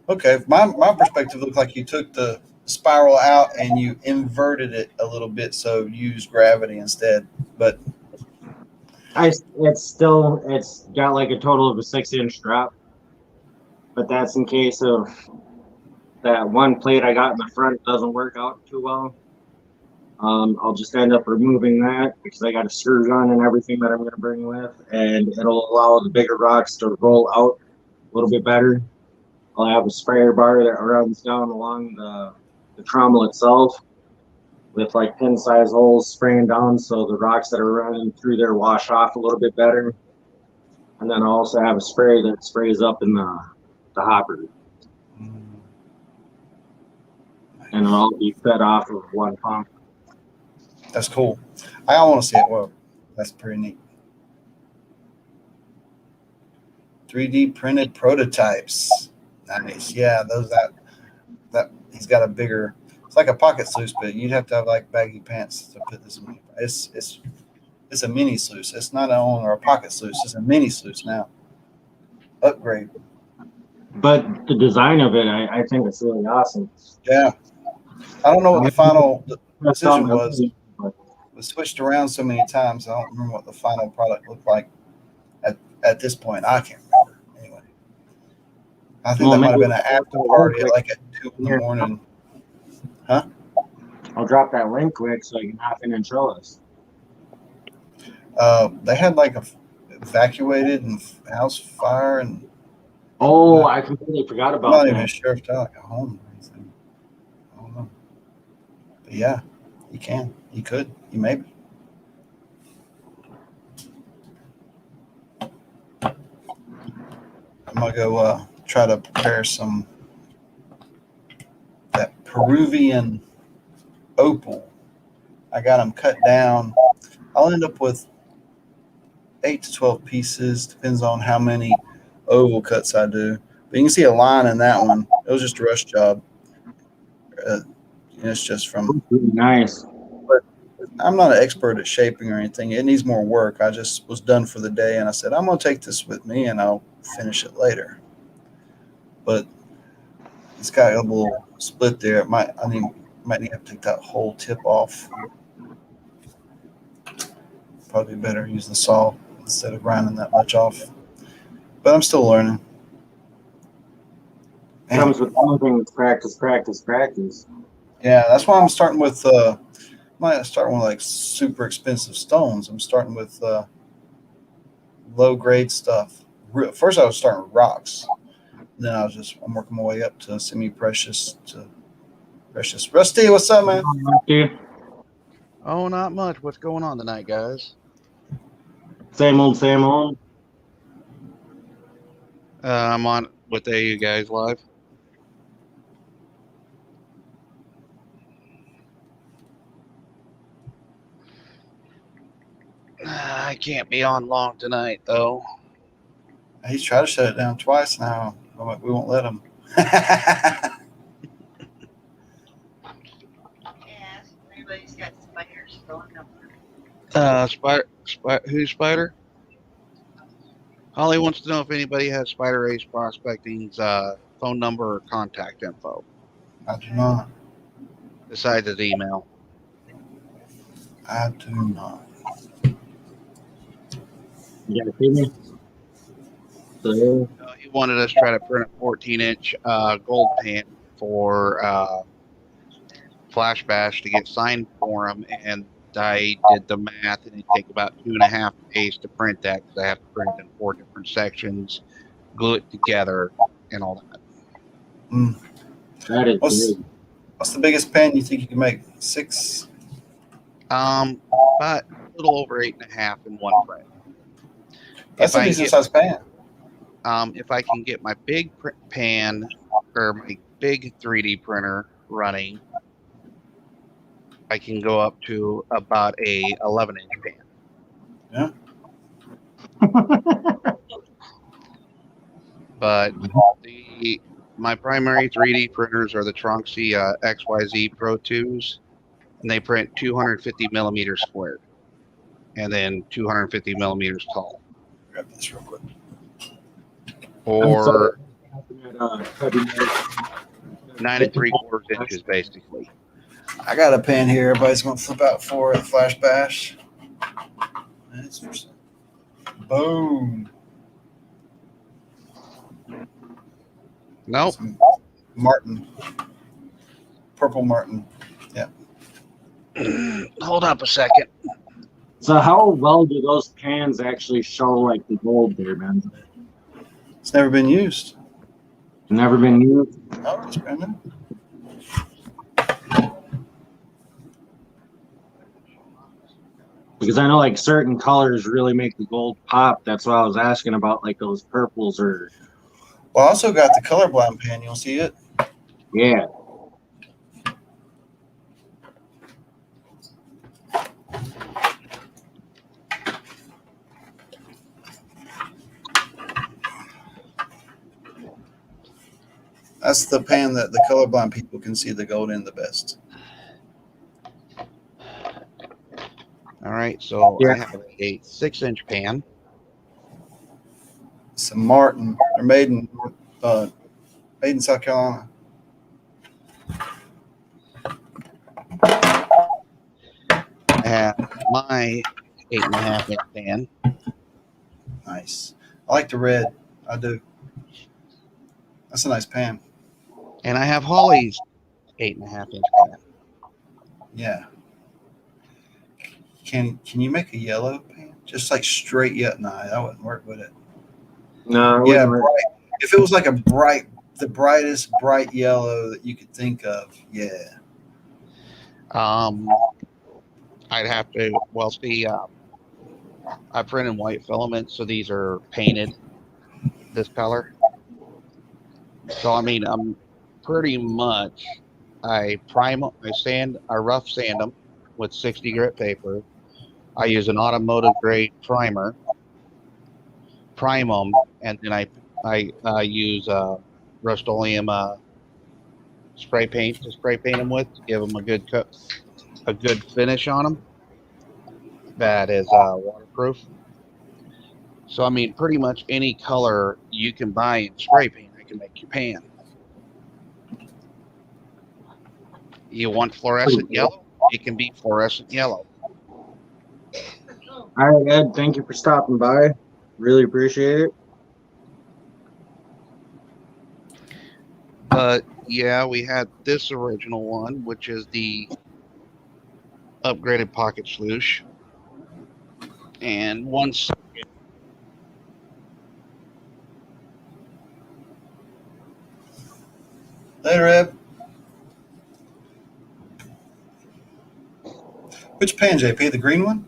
Okay, my perspective looked like you took the spiral out and you inverted it a little bit, so you use gravity instead. But It's got like a total of a 6-inch drop, but that's in case of that one plate I got in the front doesn't work out too well. I'll just end up removing that because I got a screw gun and everything that I'm going to bring with, and it'll allow the bigger rocks to roll out a little bit better. I'll have a sprayer bar that runs down along the trommel itself with like pin size holes spraying down so the rocks that are running through there wash off a little bit better. And then I also have a sprayer that sprays up in the hopper, and it'll all be fed off of one pump. that's cool. I want to see it work. That's pretty neat. 3D printed prototypes. Nice. Yeah, those that he's got a bigger. It's like a pocket sluice, but you'd have to have like baggy pants to put this in. It's a mini sluice. It's not only a pocket sluice. It's a mini sluice now. Upgrade. But the design of it, I think it's really awesome. Yeah. I don't know what the final decision was. It It was switched around so many times. I don't remember what the final product looked like at this point. I can't remember. Anyway, I think that might have been an after party at like at 2 in the morning. I'll drop that link quick so you can hop in and show us. They had like a evacuated and house fire, and Oh, I completely forgot I'm about not even that. sure if they're like a home or anything. I don't know. But yeah, you can. You could. You maybe. I'm gonna go try to prepare some that Peruvian opal. I got them cut down. I'll end up with 8 to 12 pieces. Depends on how many oval cuts I do. But you can see a line in that one. It was just a rush job. It's just from. Really nice. I'm not an expert at shaping or anything. It needs more work. I just was done for the day, and I said I'm gonna take this with me, and I'll finish it later. But it's got a little split there. Might need to take that whole tip off. Probably probably be better using the saw instead of grinding that much off. But I'm still learning. Man, Comes with anything, practice. yeah, that's why I'm starting with. I'm not starting with like super expensive stones. I'm starting with low grade stuff. First, I was starting with rocks. Then I'm working my way up to semi precious to precious. Rusty, what's up, man? Dude, Oh, not much. What's going on tonight, guys? same old. I'm on with you guys live. I can't be on long tonight, though. He's tried to shut it down twice now. We won't let him. Yes, everybody's got spiders going up. Who's Spider? Holly wants to know if anybody has Spider Ace Prospecting's phone number or contact info I do not. besides his email. I do not. You gotta see me? So, He wanted us to try to print a 14-inch gold pan for Flash Bash to get signed for him, and I did the math, and it'd take about 2.5 days to print that because I have to print it in 4 different sections, glue it together, and all that. that is What's- big. What's the biggest pan you think you can make? 6? About a little over 8.5 in one print. That's If a I decent get- sized pan. If I can get my big pan or my big 3D printer running, I can go up to about a 11-inch pan. But my primary 3D printers are the Tronxy XYZ Pro 2s, and they print 250 millimeters squared, and then 250 millimeters tall, Grab this real quick. or Cutting 9 3/4 inches, basically. I got a pan here. Everybody's going to flip out for the Flash Bash. That's for some- Boom. Nope. Some Martin. Purple Martin. Hold up a second. So how well do those pans actually show like the gold there, man? It's never been used. Never been used. Oh, it's brand new. Because I know like certain colors really make the gold pop. That's why I was asking about like those purples or Well, I also got the colorblind pan. You'll see it. yeah. That's the pan that the colorblind people can see the gold in the best. All right, so Yeah. I have a 6-inch pan. It's a Martin. They're made in South Carolina. I have my 8.5-inch pan, Nice. I like the red. I do. That's a nice pan. and I have Holly's 8.5-inch pan. Yeah. Can you make a yellow pan? Just like straight yet? Nah, that wouldn't work, would it? No, Yeah, bright. If it was like the brightest bright yellow that you could think of, yeah. I'd have to, well, see, I print in white filament, so these are painted this color. So, I mean, I'm pretty much, I rough sand them with 60 grit paper. I use an automotive grade primer, prime them, and then I use Rust-Oleum spray paint to spray paint them with to give them a good finish on them that is waterproof. So I mean, pretty much any color you can buy in spray paint, I can make your pan. You want fluorescent yellow? It can be fluorescent yellow. All right, Ed, thank you for stopping by. Really appreciate it. But yeah, we had this original one, which is the upgraded pocket sloosh. And once Later, Ed. Which pan, JP? The green one?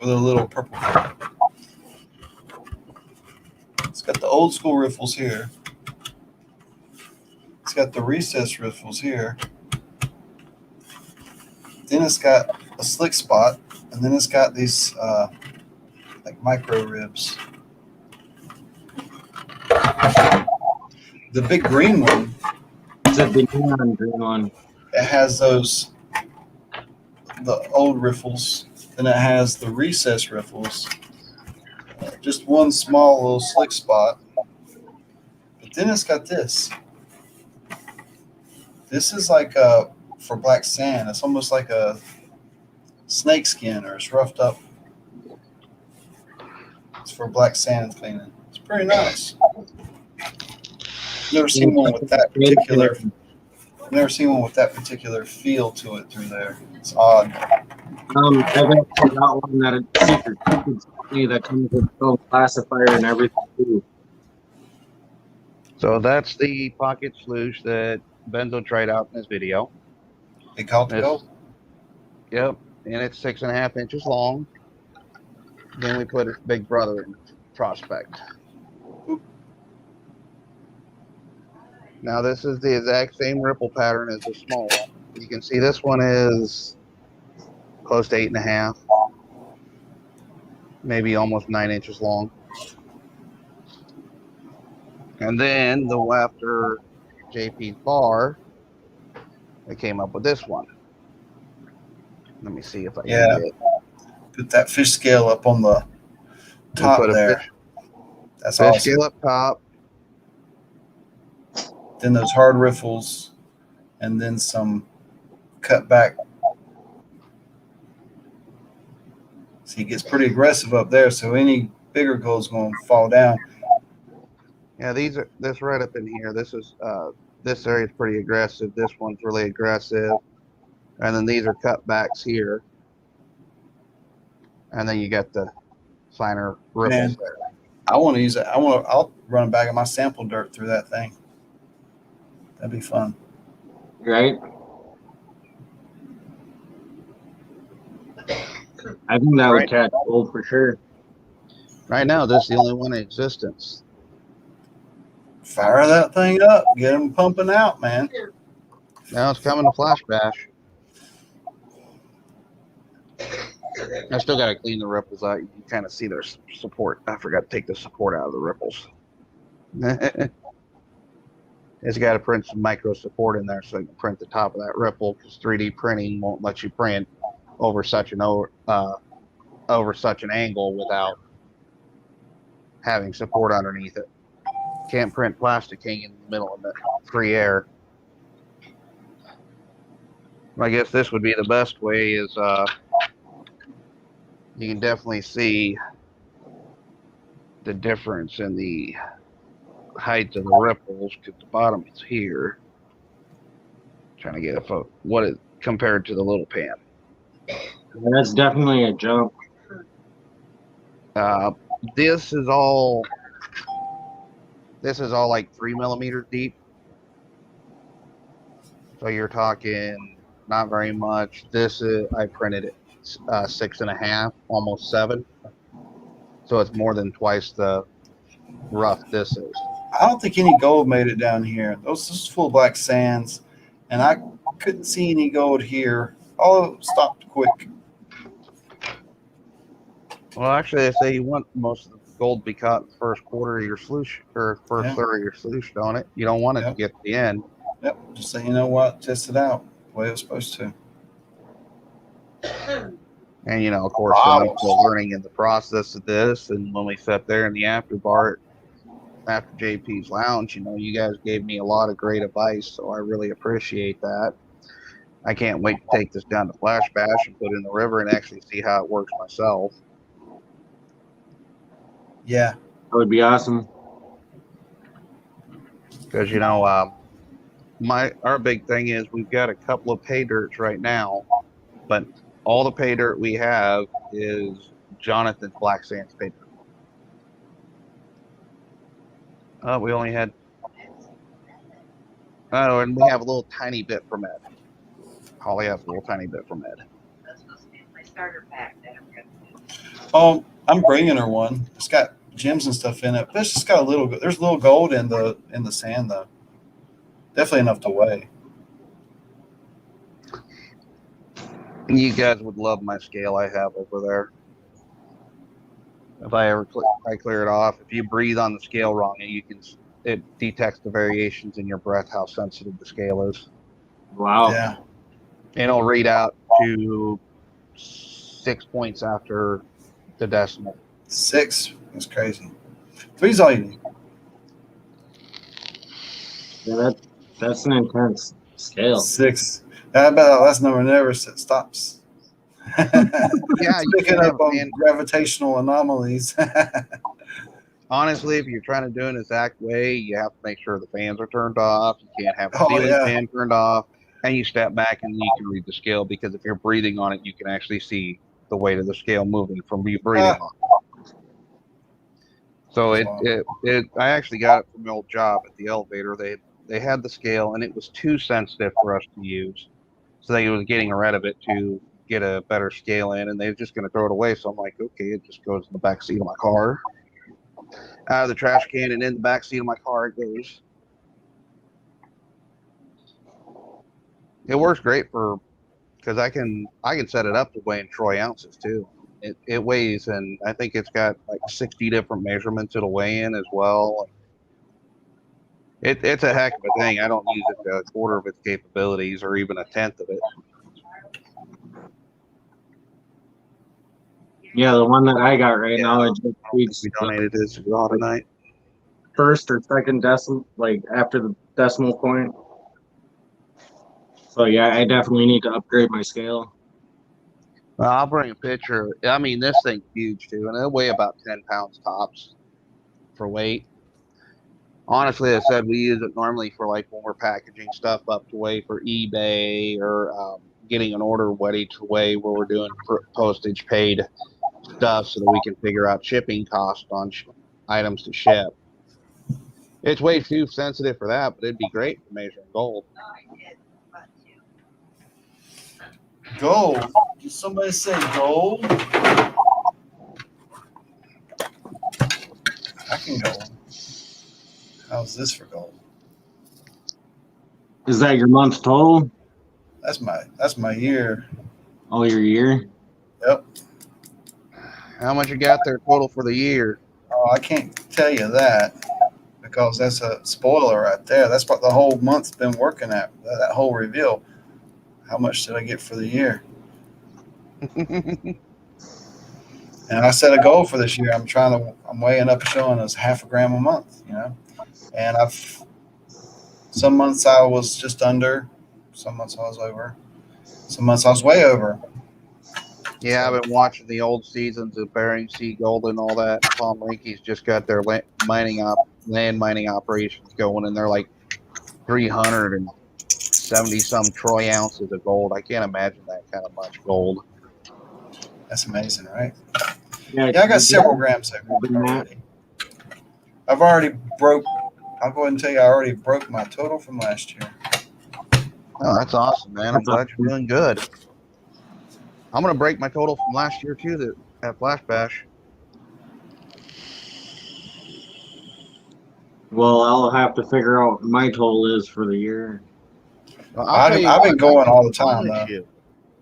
Or the little purple one? It's got the old school riffles here. It's got the recessed riffles here. Then it's got a slick spot, and then it's got these like micro ribs. The big green one, It's a big neon green one. it has those the old riffles, then it has the recessed riffles. Just one small little slick spot. But then it's got this. This is like for black sand. It's almost like a snake skin, or it's roughed up. It's for black sand cleaning. It's pretty nice. Never seen one with that particular. Never seen one with that particular feel to it through there. It's odd. I've actually got one that a secret company that comes with its own classifier and everything too. So that's the pocket sloosh that Benzo tried out in his video. They call it the It's- gold. Yep, and it's 6.5 inches long. Then we put his big brother in Prospect. Now this is the exact same ripple pattern as the small one. You can see this one is close to 8.5, maybe almost 9 inches long. And then the after JP's bar, they came up with this one. Let me see if I can Yeah. get it. Put that fish scale up on the We top put a there. fish, That's fish awesome. scale up top. Then those hard riffles, and then some cut back. So he gets pretty aggressive up there. So any bigger goal is going to fall down. Yeah, these are this right up in here. This area is pretty aggressive. This one's really aggressive, and then these are cutbacks here, and then you got the finer ripples Man. there. I want to use it. I'll run a bag of my sample dirt through that thing. That'd be fun. Right? I think that would Right. catch gold for sure. Right now, this is the only one in existence. Fire that thing up. Get them pumping out, man. Now it's coming to Flash Bash. I still got to clean the ripples out. You can kind of see their support. I forgot to take the support out of the ripples. It's got to print some micro support in there so you can print the top of that ripple, because 3D printing won't let you print over such an angle without having support underneath it. Can't print plastic hanging in the middle of the free air. I guess this would be the best way is you can definitely see the difference in the height of the ripples, because the bottom is here. Trying to get a photo what it compared to the little pan. That's definitely a jump. This is all like 3 millimeters deep. So you're talking not very much. This is I printed it 6.5, almost 7. So it's more than twice the rough this is. I don't think any gold made it down here. This is full black sands, and I couldn't see any gold here. All stopped quick. Well, actually, they say you want most of the gold to be caught in the first quarter of your sloosh, or first Yeah. third of your sloosh, don't it? You don't want it Yep. to get to the end. Yep. Just say, you know what? Test it out the way it was supposed to. And, you know, of course, Wow. I'm still learning in the process of this. And when we sat there in the after bar after JP's Lounge, you know, you guys gave me a lot of great advice. So I really appreciate that. I can't wait to take this down to Flash Bash and put it in the river and actually see how it works myself. Yeah. That would be awesome. Because our big thing is we've got a couple of pay dirts right now, but all the pay dirt we have is Jonathan's Black Sands pay dirt. We only had. Oh, and we have a little tiny bit from Ed. Holly has a little tiny bit from Ed. That's supposed to be my starter pack that I'm gonna do. Oh, I'm bringing her one. It's got gems and stuff in it, but it's just got a little. There's a little gold in the sand though. Definitely enough to weigh. You guys would love my scale I have over there. If I ever clear it off, if you breathe on the scale wrong, it detects the variations in your breath, how sensitive the scale is. Wow. Yeah. And it'll read out to 6 points after the decimal. 6. That's crazy. 3's all you need. Yeah, that's an intense scale. 6. I bet that last number never stops. Yeah, It's you picking can have up a on fan. gravitational anomalies. Honestly, if you're trying to do it an exact way, you have to make sure the fans are turned off. You can't have the Oh, ceiling yeah. fan turned off. And you step back and you can read the scale, because if you're breathing on it, you can actually see the weight of the scale moving from you breathing on it. So I actually got it from my old job at the elevator. They had the scale, and it was too sensitive for us to use. So they was getting rid of it to get a better scale in, and they were just going to throw it away. So I'm like, okay, it just goes in the back seat of my car. Out of the trash can and in the back seat of my car it goes. It works great because I can set it up to weigh in troy ounces too. It weighs, and I think it's got like 60 different measurements it'll weigh in as well. It's a heck of a thing. I don't use it to a quarter of its capabilities or even a tenth of it. Yeah, the one that I got right Yeah, now, it just We reads donated this to all tonight. first or second decimal, like after the decimal point. So yeah, I definitely need to upgrade my scale. Well, I'll bring a picture. I mean, this thing's huge too, and it'll weigh about 10 pounds tops for weight. Honestly, I said we use it normally for like when we're packaging stuff up to weigh for eBay or getting an order ready to weigh where we're doing postage paid stuff so that we can figure out shipping cost on items to ship. It's way too sensitive for that, but it'd be great for measuring gold. Oh, I did. But you. Gold. Did somebody say gold? I can go. How's this for gold? Is that your month total? That's my year. Oh, your year? Yep. How much you got there total for the year? Oh, I can't tell you that because that's a spoiler right there. That's what the whole month's been working at. That whole reveal. How much did I get for the year? And I set a goal for this year. I'm weighing up, showing us 0.5 gram a month, and some months I was just under, some months I was over, some months I was way over. Yeah, I've been watching the old seasons of Bering Sea Gold and all that. Tom Rinke's just got their land mining operations going, and they're like 370 some troy ounces of gold. I can't imagine that kind of much gold. That's amazing, right? Yeah, Yeah, I got several grams over already. I'll go ahead and tell you, I already broke my total from last year. Oh, that's awesome, man. I'm glad you're doing good. I'm going to break my total from last year, too, at Flash Bash. Well, I'll have to figure out what my total is for the year. Well, I've been going all the time, though.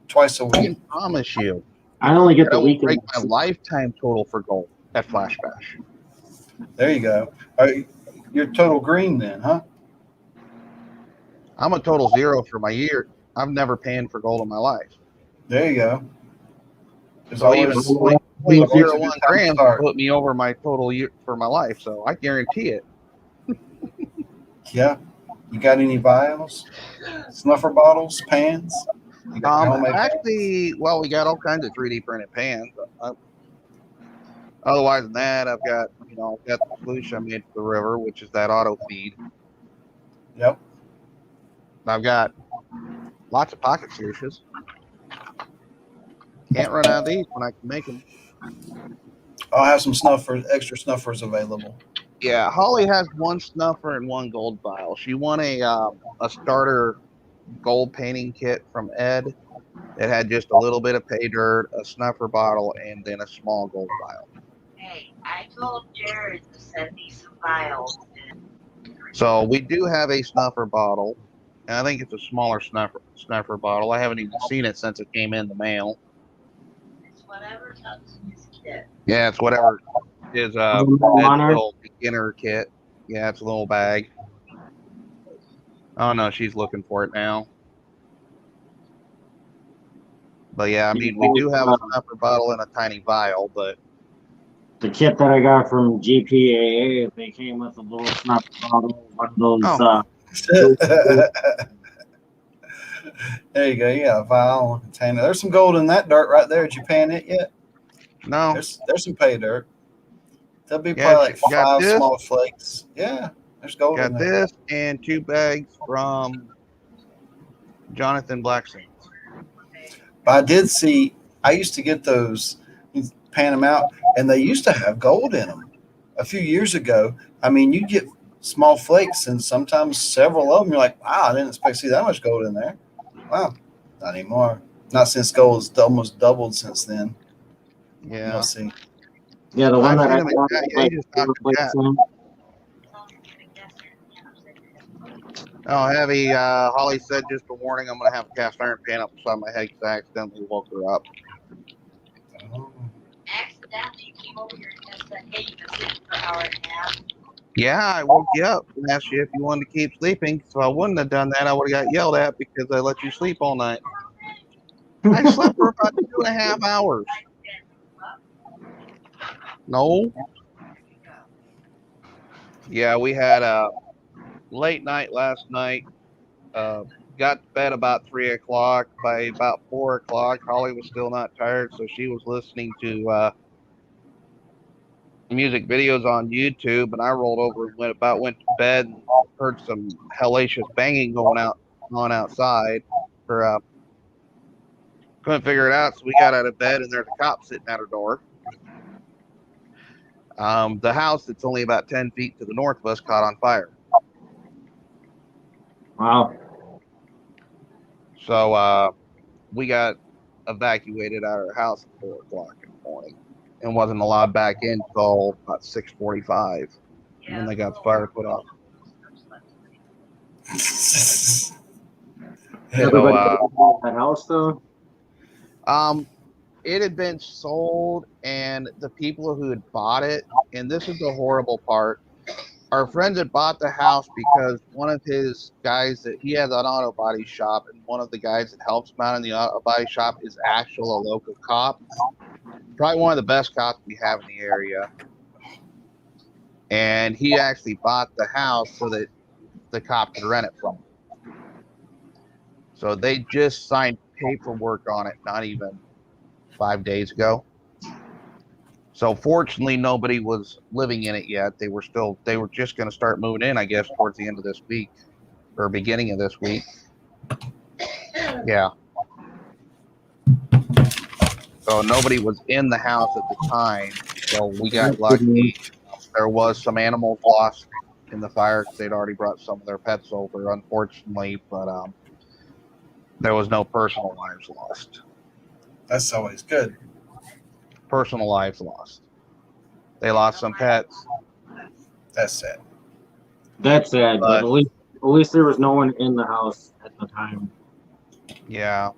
Twice a I week. can promise you. I only get I the will weekend. break my lifetime total for gold at Flash Bash. There you go. You're total green then, huh? I'm a total zero for my year. I've never panned for gold in my life. There you go. There's So even always 0.01 a grams start. put me over my total year for my life. So I guarantee it. Yeah. You got any vials, snuffer bottles, pans? You got your homemade pans? Actually, well, we got all kinds of 3D printed pans. Otherwise than that, I've got the solution I made for the river, which is that auto feed. Yep. I've got lots of pocket solutions. Can't run out of these when I can make them. I'll have some snuffers, extra snuffers available. Yeah, Holly has one snuffer and one gold vial. She won a starter gold painting kit from Ed. It had just a little bit of pay dirt, a snuffer bottle, and then a small gold vial. Hey, I told Jared to send me some vials. So we do have a snuffer bottle, and I think it's a smaller snuffer bottle. I haven't even seen it since it came in the mail. It's whatever comes in his kit. Yeah, it's whatever is Ed's little beginner kit. Yeah, it's a little bag. Oh no, she's looking for it now. But yeah, I mean, we do have a snuffer bottle and a tiny vial, but The kit that I got from GPAA, they came with a little snap bottle, one of those. There you go. You got a vial and a container. There's some gold in that dirt right there. Did you pan it yet? no. There's some pay dirt. There'll be Yeah, probably like you got 5 this? small flakes. Yeah, there's gold in Got there. this and 2 bags from Jonathan Blackson. But I did see. I used to get those, pan them out, and they used to have gold in them a few years ago. I mean, you get small flakes, and sometimes several of them. You're like, wow, I didn't expect to see that much gold in there. Wow, not anymore. Not since gold has almost doubled since then. Yeah. We'll see. Yeah, the one I've that I seen 'em in got, Cat like, Cages, Dr. Cat. Oh, heavy. Holly said just a warning. I'm gonna have a cast iron pan up beside my head because I accidentally woke her up. Accidentally came over here and just said, hey, you've been sleeping for an hour and a half. Yeah, I woke you up and asked you if you wanted to keep sleeping. So I wouldn't have done that. I would have got yelled at because I let you sleep all night. I slept for about 2.5 hours. No. Yeah, we had a late night last night. Got to bed about 3 o'clock. By about 4 o'clock, Holly was still not tired, so she was listening to music videos on YouTube, and I rolled over and went to bed and heard some hellacious banging going on outside. Couldn't figure it out, so we got out of bed, and there's a cop sitting at her door. The house that's only about 10 feet to the north of us caught on fire. Wow. So we got evacuated out of our house at 4 o'clock in the morning and wasn't allowed back in until about 6:45 when they got the fire put out. Everybody got that house though? It had been sold, and the people who had bought it, and this is the horrible part, our friends had bought the house because one of his guys that he has an auto body shop, and one of the guys that helps him out in the auto body shop is actual a local cop, probably one of the best cops we have in the area. And he actually bought the house so that the cop could rent it from him. So they just signed paperwork on it not even 5 days ago. So fortunately, nobody was living in it yet. They were just going to start moving in, I guess, towards the end of this week or beginning of this week. Yeah. So nobody was in the house at the time. So we got lucky. There was some animals lost in the fire because they'd already brought some of their pets over, unfortunately, but there was no personal lives lost. That's always good. Personal lives lost. They lost some pets. That's sad. That's sad, but at least there was no one in the house at the time. Yeah.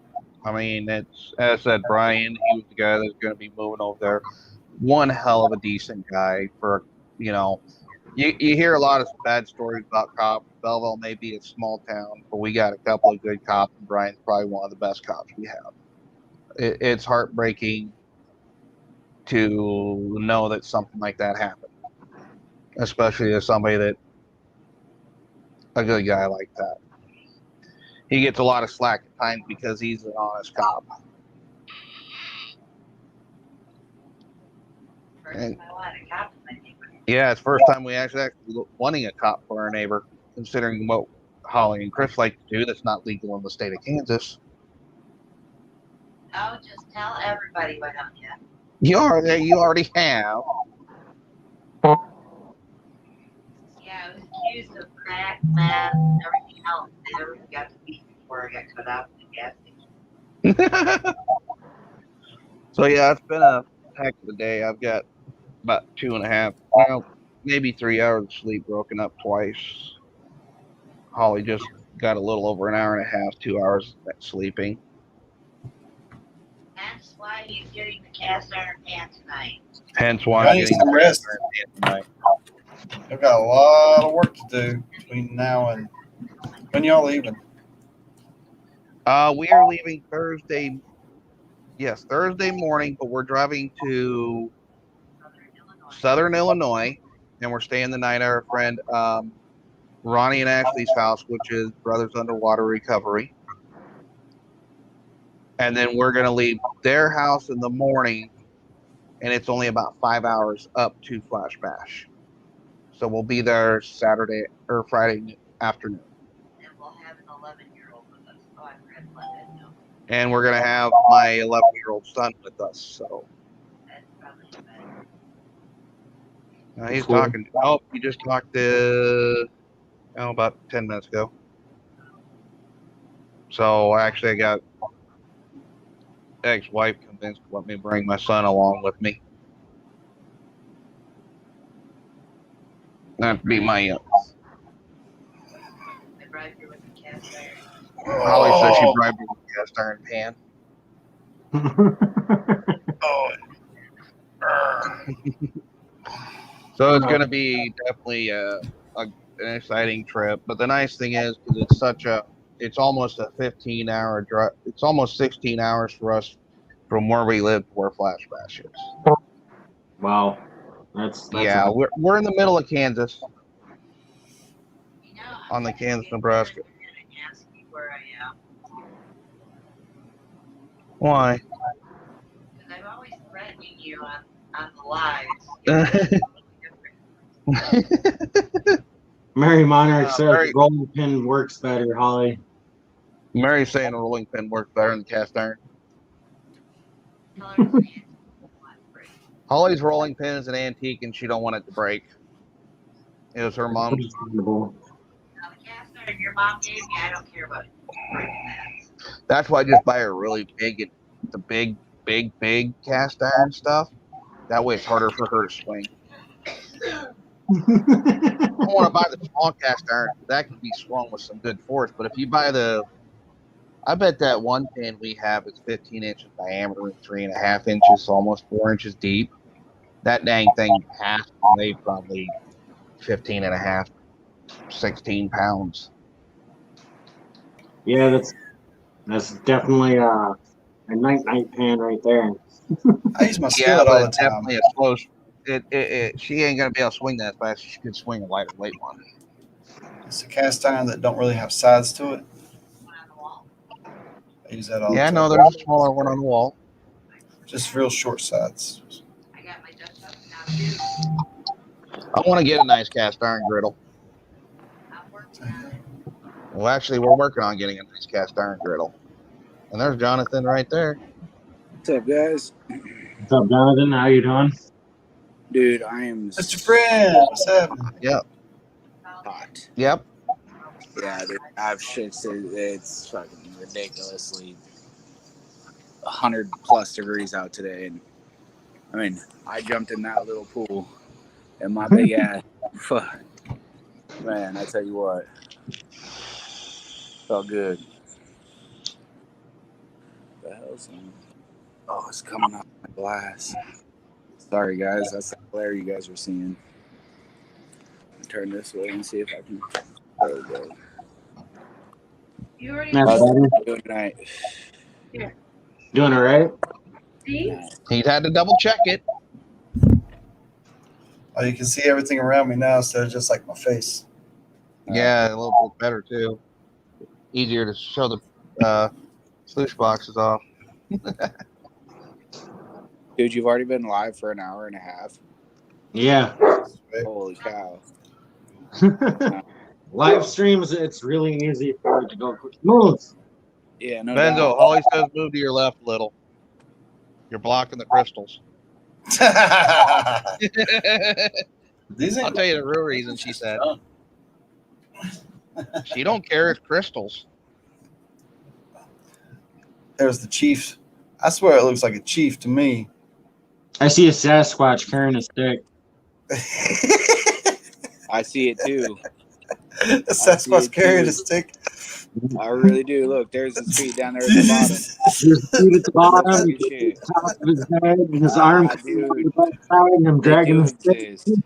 I mean, it's, as I said, Brian, he was the guy that's going to be moving over there. One hell of a decent guy for, you hear a lot of bad stories about cops. Belleville may be a small town, but we got a couple of good cops, and Brian's probably one of the best cops we have. It's heartbreaking to know that something like that happened, especially as somebody that a good guy like that. He gets a lot of slack at times because he's an honest cop. First time I wanted a cop in my neighborhood. Yeah, it's the first time we actually wanting a cop for our neighbor, considering what Holly and Chris like to do that's not legal in the state of Kansas. Oh, just tell everybody, why don't you? You already have. Yeah, I was accused of crack, meth, and everything else. I never got to meet before I got cut out in the gas station. So yeah, it's been a heck of a day. I've got about 2.5, well, maybe 3 hours of sleep broken up twice. Holly just got a little over an hour and a half, 2 hours sleeping. That's why he's getting the cast iron pan tonight. Hence why I I'm need getting some rest. tonight. I've got a lot of work to do between now and when y'all leaving. We are leaving Thursday. Yes, Thursday morning, but we're driving to Southern Illinois, and we're staying the night at our friend Ronnie and Ashley's house, which is Brothers Underwater Recovery. And then we're going to leave their house in the morning, and it's only about 5 hours up to Flash Bash. So we'll be there Saturday or Friday afternoon. And we'll have an 11-year-old with us. Oh, I forgot to let that know. And we're going to have my 11-year-old son with us. So That's probably better. he's Cool. talking. Oh, he just talked about 10 minutes ago. So actually, I got ex-wife convinced to let me bring my son along with me. That'd be my I bribed her with the cast iron. Holly says she bribed me with a cast iron pan. So it's going to be definitely an exciting trip. But the nice thing is, because it's almost a 15-hour drive. It's almost 16 hours for us from where we live to where Flash Bash is. Wow. That's Yeah, we're in the middle of Kansas, You know, on the Kansas-Nebraska. You're gonna ask me where I am. Why? Because I'm always threatening you on the lives. Mary Monarch says Mary- rolling pin works better, Holly. Mary's saying a rolling pin works better than the cast iron. Tell her it's an antique. Holly's rolling pin is an antique, and she don't want it to break. It was her mom's. Understandable. Now, the cast iron your mom gave me, I don't care about breaking that. That's why I just buy her really big, the big cast iron stuff. That way it's harder for her to swing. I don't want to buy the small cast iron. That can be swung with some good force. But if you buy I bet that one pin we have is 15 inches diameter and 3.5 inches, almost 4 inches deep. That dang thing has to weigh probably 15.5, 16 pounds. Yeah, that's definitely a night pan right there. I use my Yeah, skillet all but the it's time. definitely a slow. She ain't gonna be able to swing that fast. She could swing a lighter weight one. It's a cast iron that don't really have sides to it. One on the wall. I use that all Yeah, the no, time. there's a smaller one on the wall. Just real short sides. I got my Dutch oven now too. I want to get a nice cast iron griddle. I'm working on it. Well, actually, we're working on getting a nice cast iron griddle. And there's Jonathan right there. What's up, guys? What's up, Jonathan? How you doing? Dude, I am Mr. Friend, what's happening? hot. Yep. Yeah, dude, I've shit. It's fucking ridiculously 100+ degrees out today, and I mean, I jumped in that little pool, and my big ass, fuck, man, I tell you what, felt good. The hell's on? Oh, it's coming off my glass. Sorry, guys, that's the glare you guys are seeing. Turn this way and see if I can. There we go. You already That's know. better. Good night. Doing all right? See? He's had to double check it. Oh, you can see everything around me now instead of just like my face. Yeah, a little bit better too. Easier to show the sluice boxes off. Dude, you've already been live for an hour and a half. Yeah. Holy cow. Live streams, it's really easy for it to go smooth. Yeah, no Benzo, doubt. Holly says move to your left a little. You're blocking the crystals. These I'll ain't tell you the real reason, she said. She don't care, it's crystals. There's the chief. I swear it looks like a chief to me. I see a Sasquatch carrying a stick. I see it too. The Sasquatch carrying a stick. I really do. Look, there's his feet down there at the bottom. There's feet at the bottom, Holy he's shit. at the top of his head, and his arm comes dude. on the back side, and I'm They dragging do the stick. exist.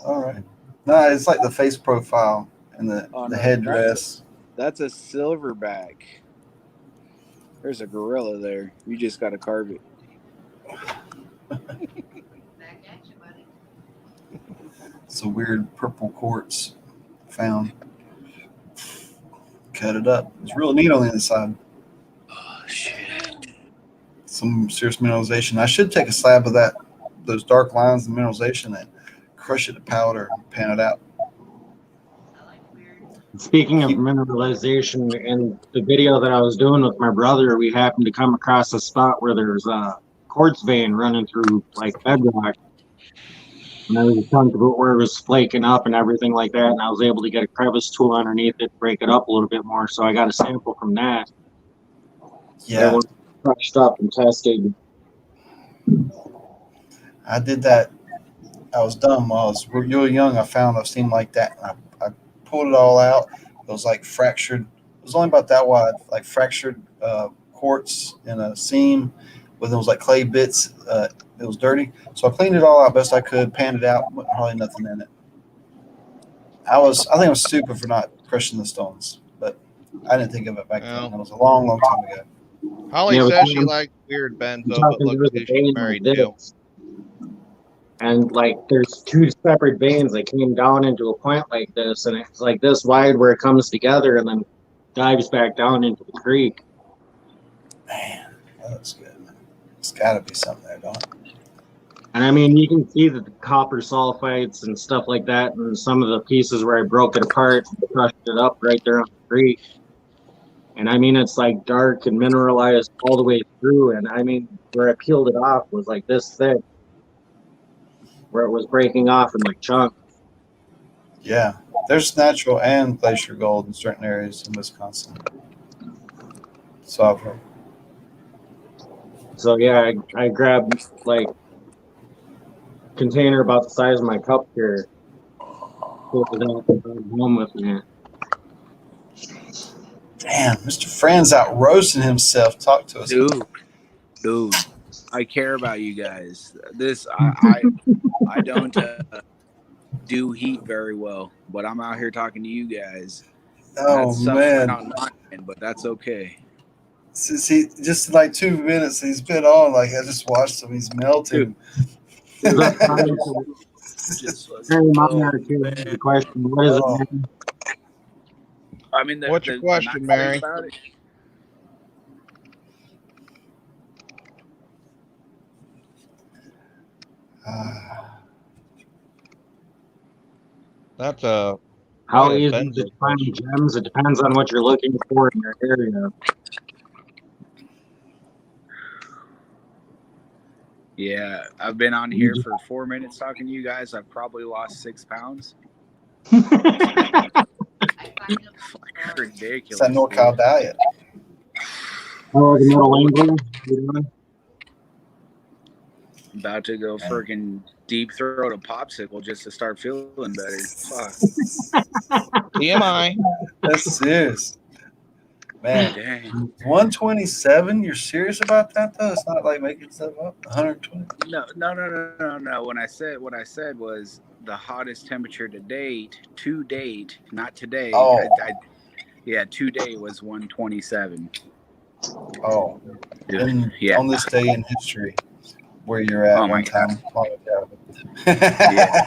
All right. No, it's like the face profile and the Oh, no, headdress. That's a silverback. There's a gorilla there. You just got to carve it. Back at you, buddy. It's a weird purple quartz found. Cut it up. It's real neat on the inside. Oh, shit. Some serious mineralization. I should take a slab of that, those dark lines, the mineralization, and crush it to powder and pan it out. I like weird. Speaking of mineralization, in the video that I was doing with my brother, we happened to come across a spot where there's a quartz vein running through like bedrock. And there was a chunk of it where it was flaking up and everything like that. And I was able to get a crevice tool underneath it, break it up a little bit more. So I got a sample from that. Yeah, It was crushed up and tested. I did that. I was dumb. While I was really young. I found a seam like that. And I pulled it all out. It was like fractured. It was only about that wide, like fractured quartz in a seam with those like clay bits. It was dirty. So I cleaned it all out best I could, panned it out, hardly nothing in it. I think I was stupid for not crushing the stones, but I didn't think of it back then. It was a long, long time ago. Holly Yeah, but says she then- likes weird Benzo, I'm but talking look there was who a she's vein married like to. this. And like there's two separate veins that came down into a point like this, and it's like this wide where it comes together and then dives back down into the creek. Man, that looks good. It's got to be something there, don't it? And I mean, you can see that the copper sulfites and stuff like that, and some of the pieces where I broke it apart and crushed it up right there on the creek. And I mean, it's like dark and mineralized all the way through. And I mean, where I peeled it off was like this thick, where it was breaking off in like chunks. Yeah, there's natural and glacier gold in certain areas in Wisconsin. So I've heard. So yeah, I grabbed like container about the size of my cup here. Pulled it out and brought it home with me. Damn, Mr. Fran's out roasting himself. Talk to us. Dude, I care about you guys. I don't do heat very well, but I'm out here talking to you guys. Oh, That's man. not my end, but that's okay. See, just like 2 minutes he's been on, like I just watched him. He's melting. Just Very minor to the question. What is it? Man? I mean, What's your question, nice Mary? thing about it- That's a How Quite a easy Benzo to find gems? It depends on what you're looking for in your area. Yeah, I've been on here for 4 minutes talking to you guys. I've probably lost 6 pounds. I find them Like, ridiculous. It's that NorCal diet. Oh, the middle angle. You know? About to go freaking deep throat a popsicle just to start feeling better. Fuck. TMI. That's serious. Man, Dang. 127? You're serious about that, though? It's not like making stuff up? 120? No. What I said was the hottest temperature to date, not today. Oh. To date was 127. Oh. And Yeah. on this day in history, where you're at Oh, my one time. Yeah.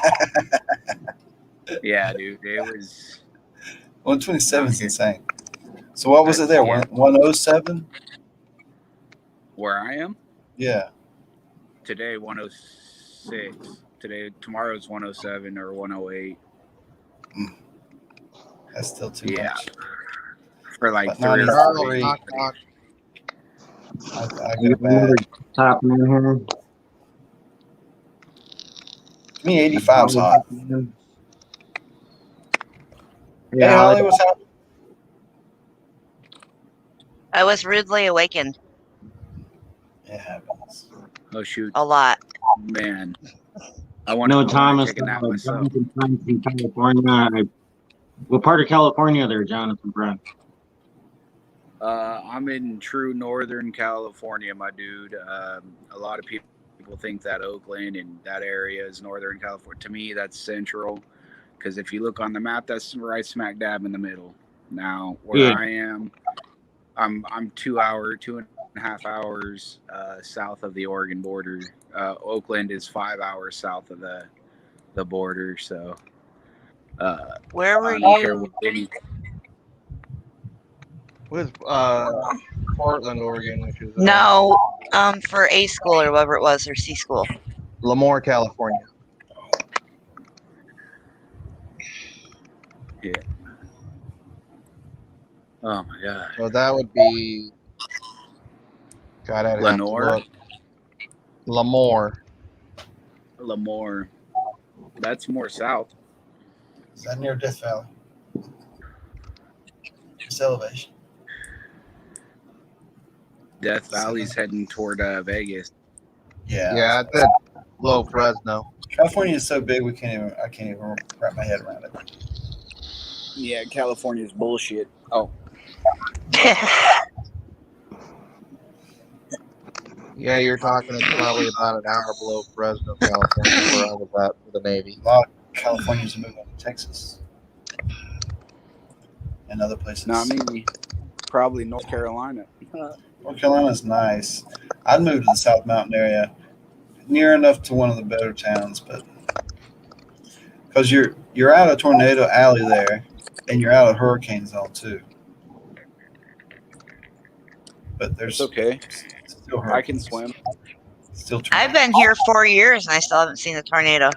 Yeah, dude, it was 127 is insane. So what was it there? 107? where I am Yeah. today. 106. Tomorrow's 107 or 108. That's still too Yeah. much. For like But 3 or 93. 4 Knock, knock. I get it bad. Topping in here. To me, 85's hot. Hey, Yeah, Holly, what's happening? I was rudely awakened It happens. Oh shoot, a lot. man! I want no, to Thomas, take a nap myself. Jonathan Friend's in California. What part of California there, Jonathan Friend? I'm in true Northern California, my dude. A lot of people think that Oakland and that area is Northern California. To me, that's Central, because if you look on the map, that's right smack dab in the middle. Now, where I am, I'm 2.5 hours south of the Oregon border. Oakland is 5 hours south of the border. So, Where were I don't care you? what any. With Portland, Oregon, which is No, for A school or whatever it was, or C school. Lemoore, California. Yeah. Oh my god. So that would be. God, I'd have to Lenore? look. Lemoore. Lemoore. That's more south. Is that near Death Valley? It's elevation. Death Valley's heading toward Vegas. Yeah. Yeah, I said below Fresno. California is so big I can't even wrap my head around it. Yeah, California's bullshit. Oh, Yeah, you're talking it's probably about an hour below Fresno, California, where I was at for the Navy. A lot of Californians are moving to Texas and other places. not me. Probably North Carolina. North Carolina's nice. I'd move to the South Mountain area, near enough to one of the better towns, but because you're out of Tornado Alley there, and you're out of hurricane zone too. But there's It's okay. still I can hurricanes. swim. Still I've been here 4 years and I still haven't seen a tornado.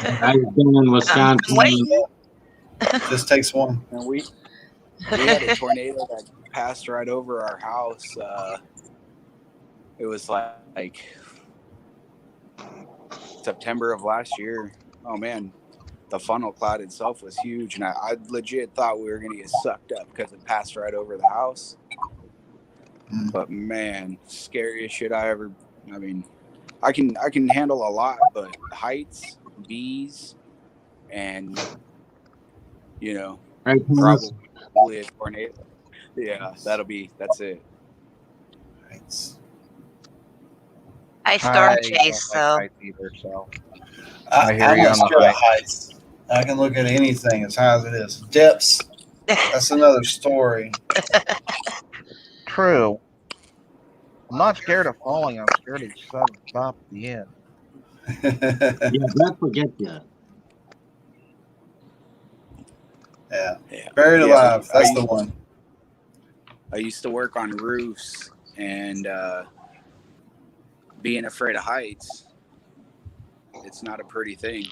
I've been in Wisconsin. Wait. just takes one. And we had a tornado that passed right over our house. It was like September of last year. Oh man, the funnel cloud itself was huge, and I legit thought we were gonna get sucked up because it passed right over the house. Mm. But man, scariest shit I ever. I mean, I can handle a lot, but heights, bees, and Right, Thomas? probably a tornado. Yeah, that's it. Right. I storm I chase, don't like so heights either, so. I hear I'm you not on the scared of heights. I can look at anything as high as it is. Depths, that's another story. True. I'm not scared of falling. I'm scared of sudden stop at the end. Yeah, that's what gets you. Yeah. Yeah. Buried Yeah, alive. That's I the used- one. I used to work on roofs, and being afraid of heights, it's not a pretty thing.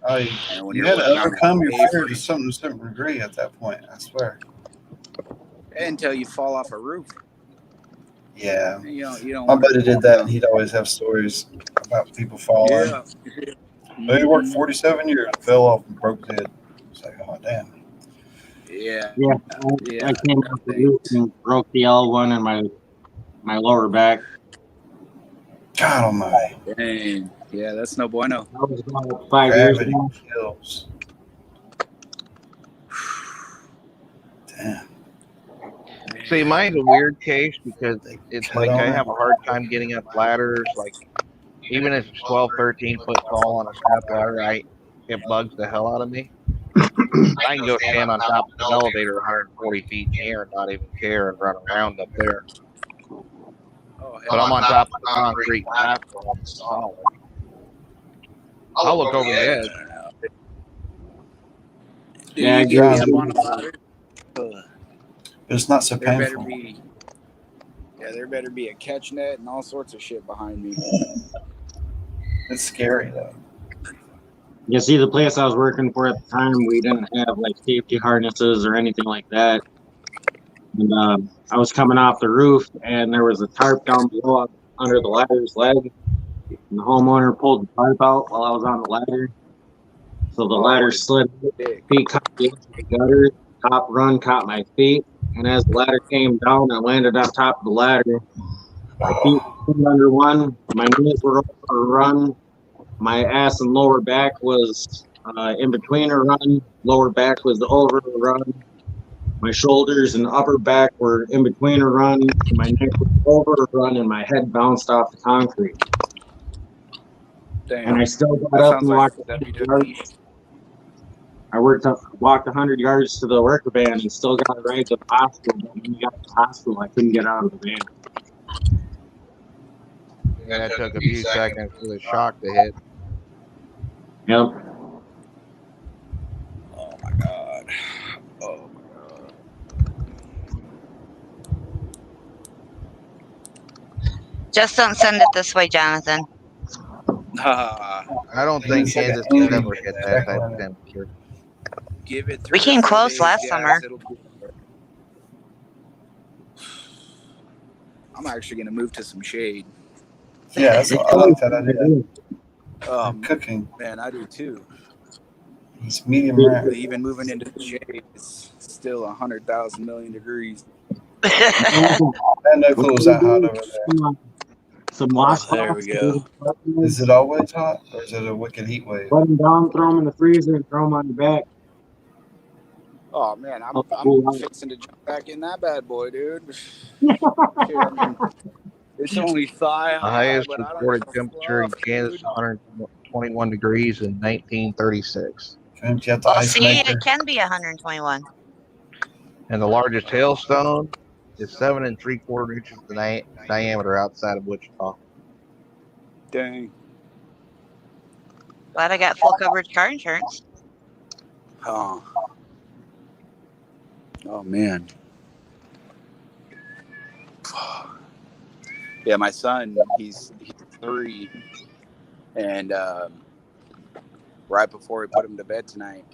Oh, And when you you're had to working on overcome your fear A-frame, to some degree at that point. I swear. until you fall off a roof. Yeah. You don't. My wanna- buddy did that, and he'd always have stories about people falling. Yeah. But he worked 47 years, fell off, and broke his head. It's like, oh damn. Yeah. Yeah, Yeah. I came off the roof and broke the L1 in my lower back. God almighty. Dang. Yeah, that's no bueno. That was about 5 years Gravity ago. kills. Damn. See, mine's a weird case because it's Cut like on I it. have a hard time getting up ladders. Like, even if it's 12, 13 foot tall on a step ladder, it bugs the hell out of me. I can go stand on top of an elevator 140 feet in the air and not even care and run around up there. Oh, But I'm on top of the concrete platform. It's solid. I'll look over the edge. Dude, Yeah, you get me up yeah. on a ladder. It's not so There better painful. be, there better be a catch net and all sorts of shit behind me. It's scary though. You see, the place I was working for at the time, we didn't have like safety harnesses or anything like that. And I was coming off the roof, and there was a tarp down below under the ladder's leg. And the homeowner pulled the tarp out while I was on the ladder. So the Oh, ladder what a slid, dick. feet caught the edge of the gutter, top run caught my feet. And as the ladder came down, I landed on top of the ladder. My feet were under one, my knees were over a run, my ass and lower back was in between a run, lower back was over a run. My shoulders and upper back were in between a run, my neck was over a run, and my head bounced off the concrete. And Damn. I still got That up sounds and like walked 100 WWE. yards. I walked 100 yards to the worker van and still got a ride to the hospital. But when we got to the hospital, I couldn't get out of the van. And it took a few seconds for the shock to hit. Yep. Oh my god. Oh my god. Just don't send it this way, Jonathan. Ah, I don't think It's like Kansas an will ever engine hit gets that back type on of it. temperature. give it 3 We came or 4 close days, last guys, summer. it'll be there. I'm actually gonna move to some shade. Yeah, that's, I like that idea. Cooking. Man, I do too. It's medium rare. But even moving into the shade, it's still 100,000 million degrees. I had no clue it was that hot over there. Some wash there we go. Is it always hot, or is it a wicked heat wave? Put them down, throw them in the freezer, and throw them on your back. Oh man, I'm fixing to jump back in that bad boy, dude. Shit, I mean, it's only thigh The high, highest but I don't recorded give a temperature in fuck, Kansas dude. is 121 degrees in 1936. Can't you have the Well, ice see, maker? it can be 121. And the largest hailstone is 7 3/4 inches diameter outside of Wichita. Dang. Glad I got full coverage car insurance. Oh. Oh man. Yeah, my son, he's 3, and right before we put him to bed tonight,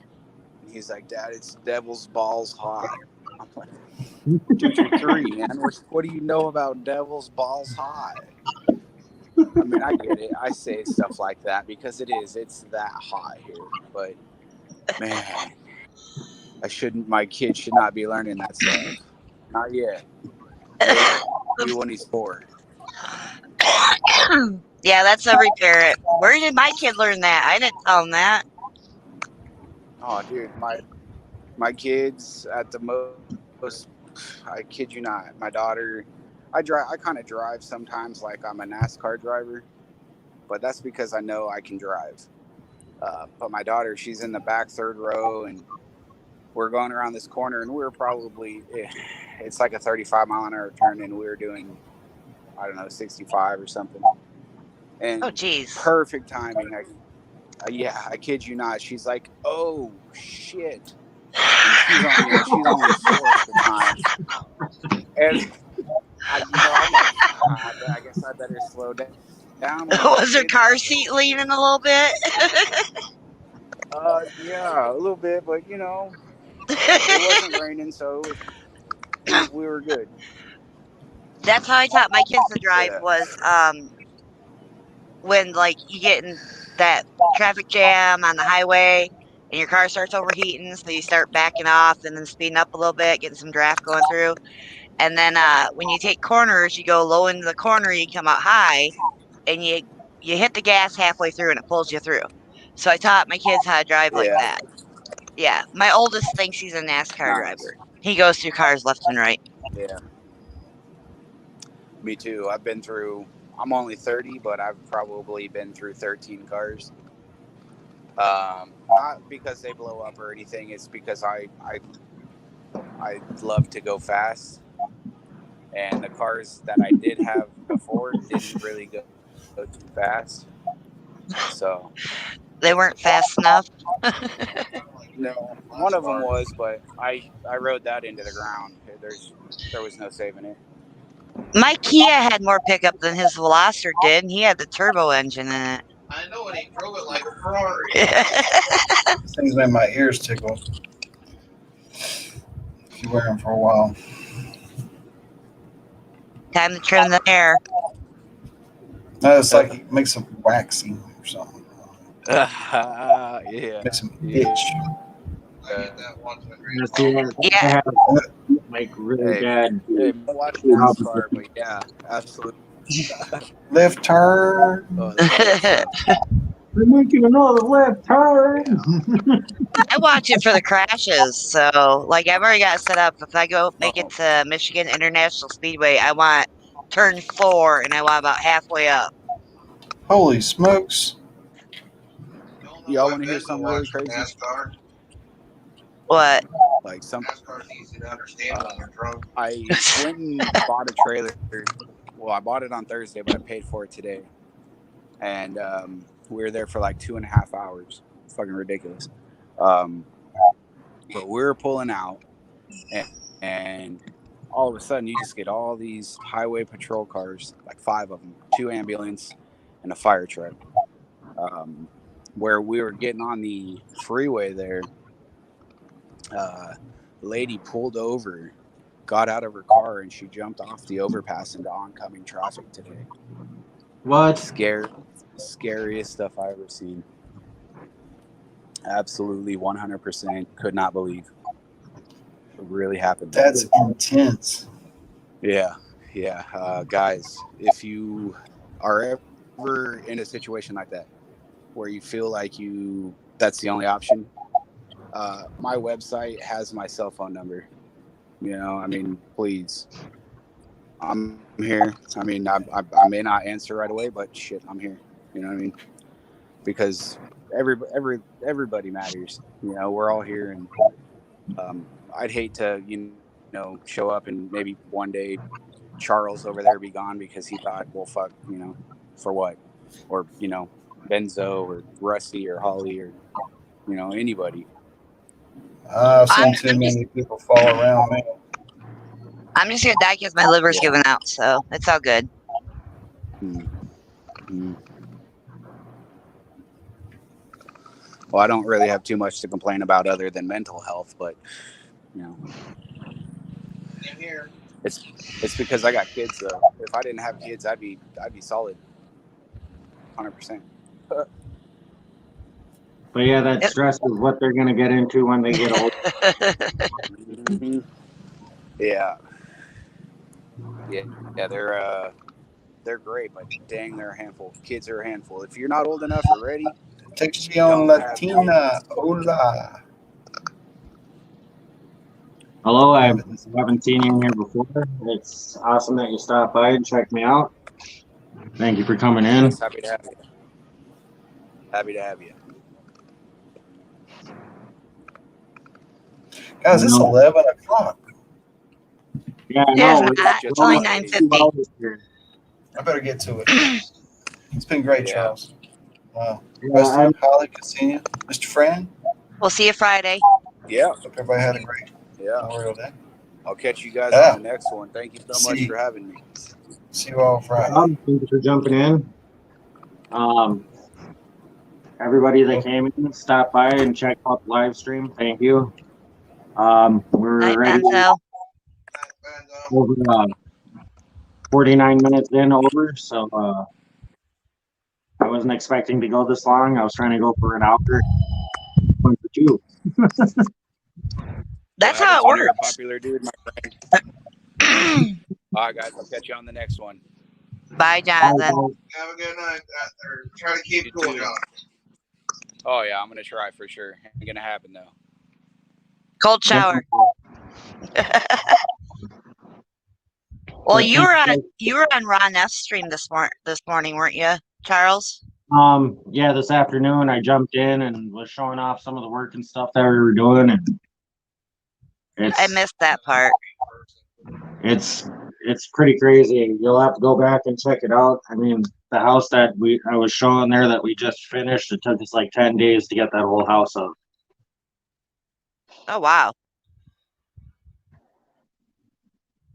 he's like, "Dad, it's devil's balls hot." I'm like, "Dude, you're 3, man. What do you know about devil's balls hot?" I mean, I get it. I say stuff like that because it's that hot here. But man, my kid should not be learning that stuff. Not yet. Maybe when he's 4. Yeah, that's every parent. Where did my kid learn that? I didn't tell him that. Oh, dude, my kids at the most, I kid you not, my daughter, I kind of drive sometimes like I'm a NASCAR driver, but that's because I know I can drive. But my daughter, she's in the back 3rd row, and we're going around this corner, and we're probably, it's like a 35-mile-an-hour turn, and we were doing, I don't know, 65 or something. And Oh, geez. perfect timing. I kid you not. She's like, "Oh shit!" And she's only 4 at the time, and I'm like, I guess I better slow down. Was her car seat leaning a little bit? Yeah, a little bit, but it wasn't raining, so we were good. That's how I taught my kids to drive. Yeah. Was when like you get in that traffic jam on the highway and your car starts overheating, so you start backing off and then speeding up a little bit, getting some draft going through. And then when you take corners, you go low into the corner, you come out high, and you hit the gas halfway through and it pulls you through. So I taught my kids how to drive like that. Yeah, my oldest thinks he's a NASCAR driver. He goes through cars left and right. Yeah. Me too. I'm only 30, but I've probably been through 13 cars. Not because they blow up or anything. It's because I love to go fast. And the cars that I did have before didn't really go too fast. So They weren't fast enough. No, one of them was, but I rode that into the ground. There was no saving it. My Kia had more pickup than his Veloster did, and he had the turbo engine in it. I know, and he drove it like a Ferrari. These things make my ears tickle. If you wear them for a while. Time to trim the hair. No, it's like it makes them waxy or something. Yeah. Makes them itch. I get that once. Yeah. Like really Hey, bad. Hey, watch NASCAR, but yeah, absolutely. Left turn. Oh, that's We're making another left turn. I watch it for the crashes. So, like, I've already got it set up. If I go make it to Michigan International Speedway, I want turn 4, and I want about halfway up. Holy smokes. Y'all want to hear something really crazy? NASCAR. What? Like some, NASCAR's easy to understand when you're drunk. I went and bought a trailer. Well, I bought it on Thursday, but I paid for it today. And we were there for like 2.5 hours. It's fucking ridiculous. But we were pulling out, and all of a sudden you just get all these highway patrol cars, like 5 of them, 2 ambulance and a fire truck. Where we were getting on the freeway there, lady pulled over, got out of her car, and she jumped off the overpass into oncoming traffic today. What? Scariest stuff I ever seen. Absolutely 100% could not believe it really happened. That's intense. Yeah. Guys, if you are ever in a situation like that where you feel like that's the only option, my website has my cell phone number. You know, I mean, please. I'm here. I mean, I may not answer right away, but shit, I'm here. You know what I mean? Because everybody matters. You know, we're all here, and I'd hate to show up and maybe one day Charles over there be gone because he thought, well, fuck, for what? Or Benzo or Rusty or Holly or anybody. I've seen too many people fall around me. I'm just gonna die because my liver's giving out, so it's all good. Mm-hmm. Well, I don't really have too much to complain about other than mental health, but Here. it's because I got kids though. If I didn't have kids, I'd be solid, 100%. But yeah, that stress is what they're gonna get into when they get old. Mm-hmm. Yeah, they're great, but dang, they're a handful. Kids are a handful. If you're not old enough or ready, Textion Latina. Hola. Hello, I haven't seen you in here before. It's awesome that you stopped by and checked me out. Thank you for coming in. yes, happy to have you. Happy to have you. Guys, it's 11 o'clock. Yeah, I Yeah, know. it's not. It's only 9:50. I better get to it. It's been great, Yeah. Charles. Wow. Yeah, Rusty, Holly, good seeing you. Mr. Fran, We'll see you Friday. Yeah, hope everybody had a great yeah. Memorial Day. I'll catch you guys Yeah. on the next one. Thank you so much See. for having me. See you all Friday. Thank you for jumping in. Everybody that came in, stopped by and checked out the live stream. Thank you. We're Night, ready Benzo. over 49 minutes in over, so I wasn't expecting to go this long. I was trying to go for an hour. Went for 2. That's Well, how it You're a works. popular dude, my friend. All right, guys. I'll catch you on the next one. Bye, Jonathan. Have a good night. Or try to keep You cool, too. John. Oh yeah, I'm gonna try for sure. Ain't gonna happen though. Cold shower. Well, you were on Ron F's stream this morning, weren't you, Charles? Yeah, this afternoon I jumped in and was showing off some of the work and stuff that we were doing, and I missed that part. it's pretty crazy. You'll have to go back and check it out. I mean, the house that I was showing there that we just finished, it took us like 10 days to get that whole house up. Oh wow.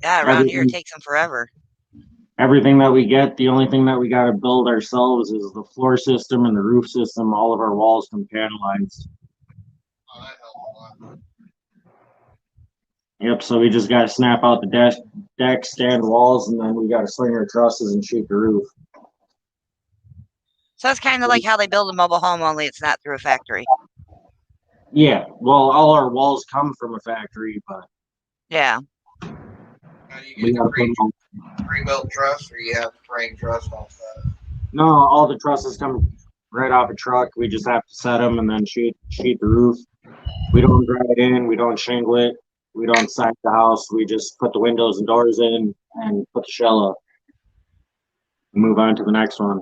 Yeah, around here it Everything, takes them forever. everything that we get, the only thing that we got to build ourselves is the floor system and the roof system. All of our walls come panelized. Oh, that helps a lot. Yep, so we just got to snap out the deck, stand walls, and then we got to sling our trusses and sheet the roof. So it's kind of like how they build a mobile home, only it's not through a factory. Yeah, well, all our walls come from a factory, but Yeah. Now you we get got the to pre-built truss, or you have the frame truss off that. no, all the trusses come right off a truck. We just have to set them and then sheet the roof. We don't drive it in. We don't shingle it. We don't side the house. We just put the windows and doors in and put the shell up. Move on to the next one.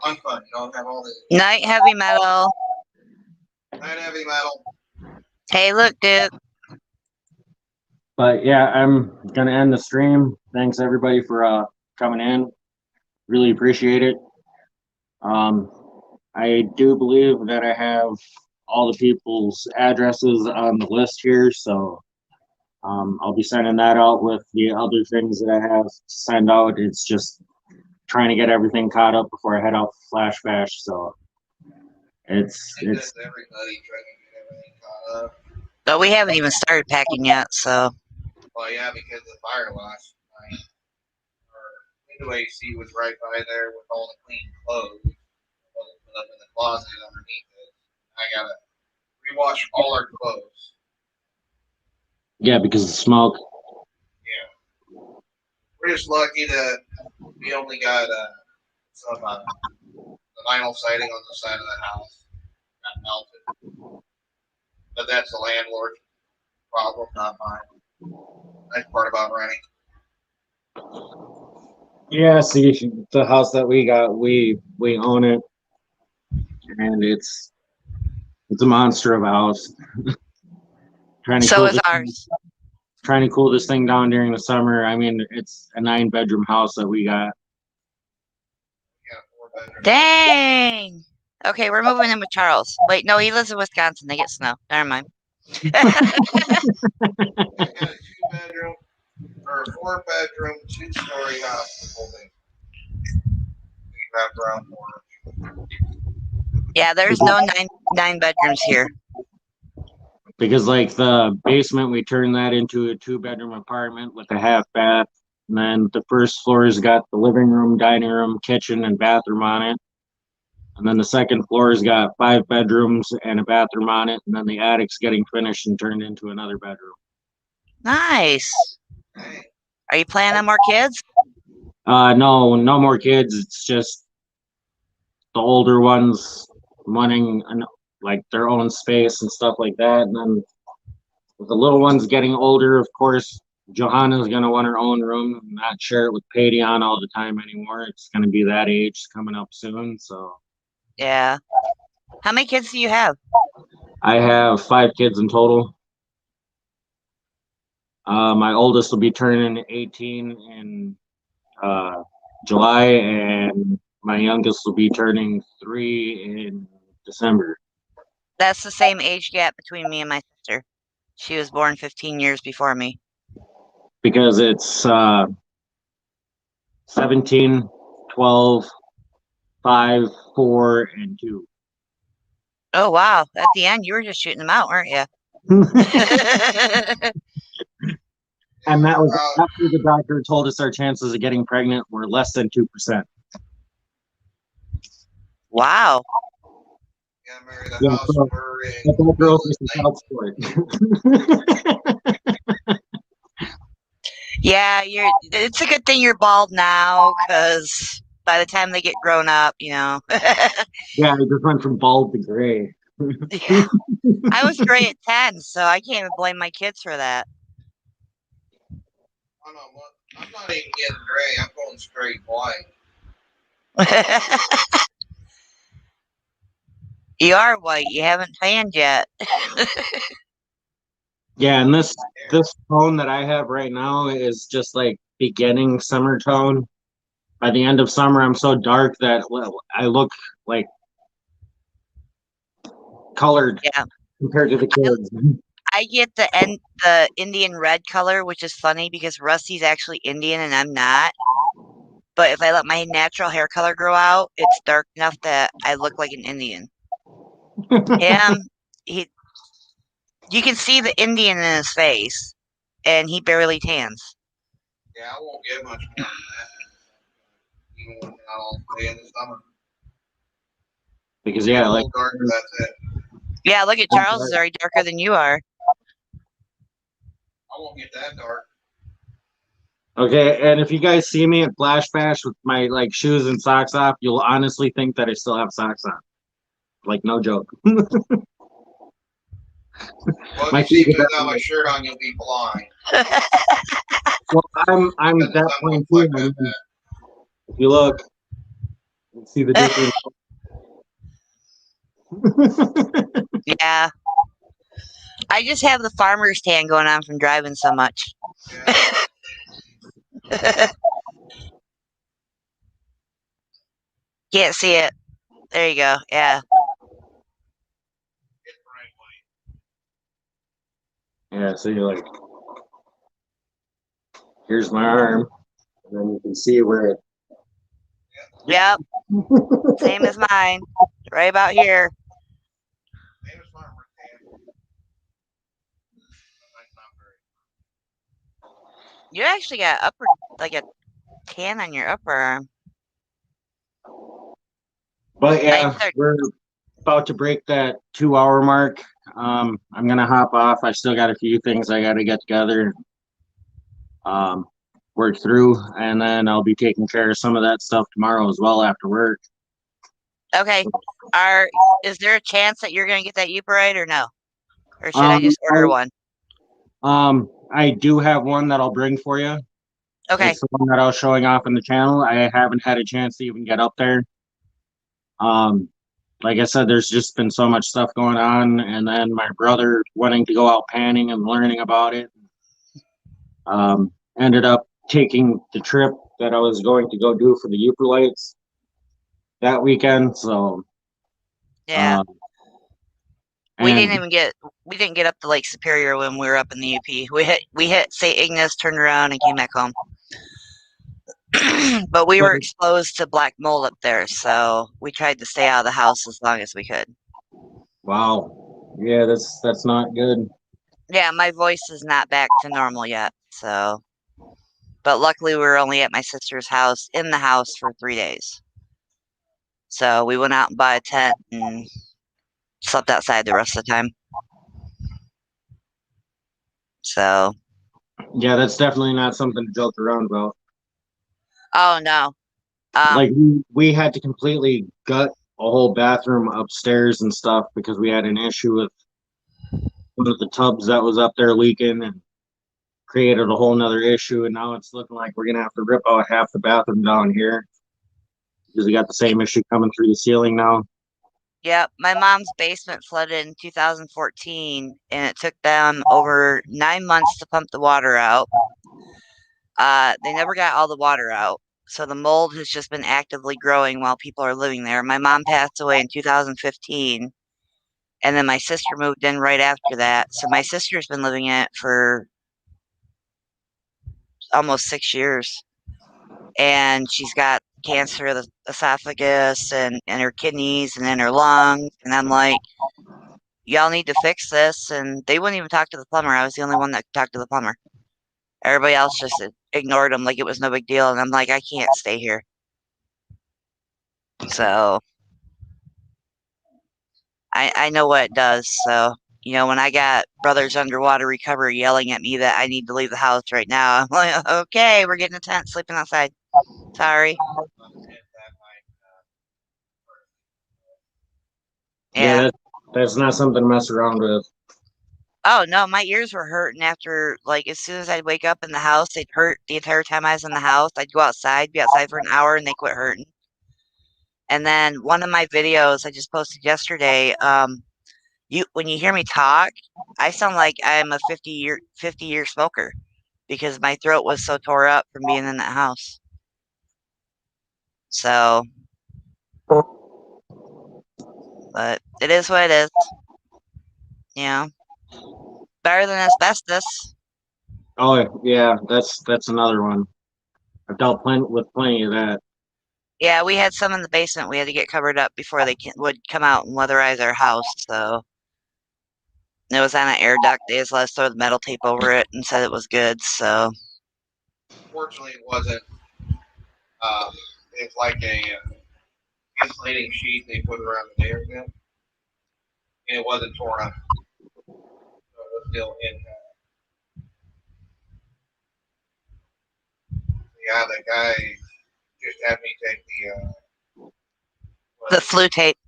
Unfun. You don't have all the Night heavy metal. night heavy metal. Hey, look, Duke. But yeah, I'm gonna end the stream. Thanks everybody for coming in. Really appreciate it. I do believe that I have all the people's addresses on the list here, so I'll be sending that out with the other things that I have to send out. It's just trying to get everything caught up before I head out for Flash Bash. So it's That's everybody trying to get everything caught up. But we haven't even started packing yet, so. Well, yeah, because the fire last night, our window AC was right by there with all the clean clothes. It wasn't put up in the closet underneath it. I gotta rewash all our clothes. yeah, because of the smoke. Yeah, we're just lucky that we only got some the vinyl siding on the side of the house got melted. But that's the landlord's problem, not mine. That's part about renting. Yeah, see, the house that we got, we own it, and it's a monster of a house. Trying to So cool is this thing- ours. trying to cool this thing down during the summer. I mean, it's a 9-bedroom house that we got. We got 4 bedrooms. Dang. Okay, we're moving in with Charles. Wait, no, he lives in Wisconsin. They get snow. Never mind. I got a 2-bedroom or a 4-bedroom, 2-story house building. We have ground floor. Yeah, there's no nine bedrooms here. Because like the basement, we turned that into a 2-bedroom apartment with a half bath. And then the first floor's got the living room, dining room, kitchen, and bathroom on it. And then the second floor's got 5 bedrooms and a bathroom on it. And then the attic's getting finished and turned into another bedroom. Nice. Are you planning on more kids? No more kids. It's just the older ones wanting like their own space and stuff like that. And then with the little ones getting older, of course, Johanna's gonna want her own room and not share it with Padion all the time anymore. It's gonna be that age coming up soon. So Yeah. How many kids do you have? I have 5 kids in total. My oldest will be turning 18 in July, and my youngest will be turning 3 in December. That's the same age gap between me and my sister. She was born 15 years before me. Because it's 17, 12, 5, 4, and 2. Oh, wow. At the end, you were just shooting them out, weren't you? And that was after the doctor told us our chances of getting pregnant were less than 2%. Wow. Gotta marry the Yeah, house so- we're in. But that girl is the child support. Yeah, it's a good thing you're bald now, because by the time they get grown up, you know. Yeah, I just went from bald to gray. Yeah. I was gray at 10, so I can't even blame my kids for that. Oh, no, what? I'm not even getting gray. I'm going straight white. You are white. You haven't tanned yet. Yeah, and this tone that I have right now is just like beginning summer tone. By the end of summer, I'm so dark that I look like colored. Yeah. compared to the kids. I get the Indian red color, which is funny because Rusty's actually Indian and I'm not. But if I let my natural hair color grow out, it's dark enough that I look like an Indian. Him, you can see the Indian in his face, and he barely tans. Yeah, I won't get much more than that. Even when not all day in the summer. Because yeah, A like little darker, that's it. Yeah, look at Charles is already darker than you are. I won't get that dark. okay, and if you guys see me at Flash Bash with my like shoes and socks off, you'll honestly think that I still have socks on. Like no joke. Well, if My you see feet me are without my shirt on, you'll be blind. Well, I'm at Because the that sun point won't too. reflect I that mean, if you look, you see the difference. Yeah. I just have the farmer's tan going on from driving so much. Yeah. Can't see it. There you go. Yeah. It's bright white. Yeah, so you're like, here's my arm, and then you can see where it. Yep. Same as mine. Right about here. Same as farmer tan. Mine's not very. You actually got like a tan on your upper arm. But yeah, I took- we're about to break that 2 hour mark. I'm gonna hop off. I still got a few things I gotta get together, work through, and then I'll be taking care of some of that stuff tomorrow as well after work. Okay. Is there a chance that you're gonna get that Uberite or no? Or should I just order one? I do have one that I'll bring for you. Okay. It's the one that I was showing off in the channel. I haven't had a chance to even get up there. Like I said, there's just been so much stuff going on, and then my brother wanting to go out panning and learning about it. Ended up taking the trip that I was going to go do for the Uperlights that weekend. So Yeah. We and- didn't get up to Lake Superior when we were up in the UP. We hit St. Ignace, turned around, and came back home. But we were exposed to black mold up there, so we tried to stay out of the house as long as we could. Wow. Yeah, that's not good. Yeah, my voice is not back to normal yet, so. But luckily, we were only at my sister's house, in the house for 3 days. So we went out and bought a tent and slept outside the rest of the time. So. Yeah, that's definitely not something to joke around about. Oh no. Like we had to completely gut a whole bathroom upstairs and stuff because we had an issue with one of the tubs that was up there leaking and created a whole nother issue. And now it's looking like we're gonna have to rip out half the bathroom down here because we got the same issue coming through the ceiling now. Yep, my mom's basement flooded in 2014, and it took them over 9 months to pump the water out. They never got all the water out, so the mold has just been actively growing while people are living there. My mom passed away in 2015, and then my sister moved in right after that. So my sister's been living in it for almost 6 years, and she's got cancer of the esophagus and her kidneys and in her lungs. And I'm like, y'all need to fix this. And they wouldn't even talk to the plumber. I was the only one that could talk to the plumber. Everybody else just ignored him like it was no big deal. And I'm like, I can't stay here. So I know what it does. So, you know, when I got Brothers Underwater Recovery yelling at me that I need to leave the house right now, I'm like, okay, we're getting a tent, sleeping outside. Sorry. Yeah, that's not something to mess around with. Oh no, my ears were hurting after, like, as soon as I'd wake up in the house, they'd hurt the entire time I was in the house. I'd go outside, be outside for an hour, and they quit hurting. And then one of my videos I just posted yesterday, when you hear me talk, I sound like I'm a 50-year smoker because my throat was so tore up from being in that house. So, but it is what it is. You know, better than asbestos. Oh, yeah, that's another one. I've dealt with plenty of that. Yeah, we had some in the basement. We had to get covered up before they would come out and weatherize our house. So it was on an air duct. They just let us throw the metal tape over it and said it was good. So Fortunately, it wasn't. It's like a insulating sheet they put around the air vent, and it wasn't torn up. So it was still intact. Yeah, the guy just had me take the flue tape.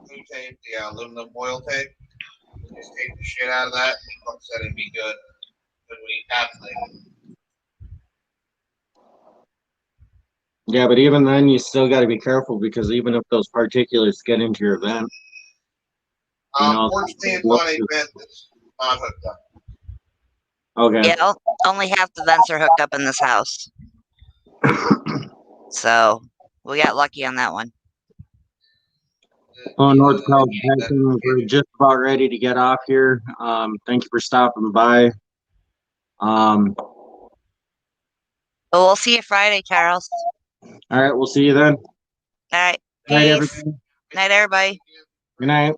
Flue tape, the aluminum foil tape. Just take the shit out of that. He said it'd be good when we encapsulate it. Yeah, but even then, you still got to be careful because even if those particulates get into your vent, you know, Fortunately, it's on a vent that's not hooked up. okay. Yeah, only half the vents are hooked up in this house. So we got lucky on that one. Oh, North South Jackson, we're just about ready to get off here. Thank you for stopping by. Well, we'll see you Friday, Charles. All right, we'll see you then. All right. Good night, Peace. everybody. Night, everybody. Good night.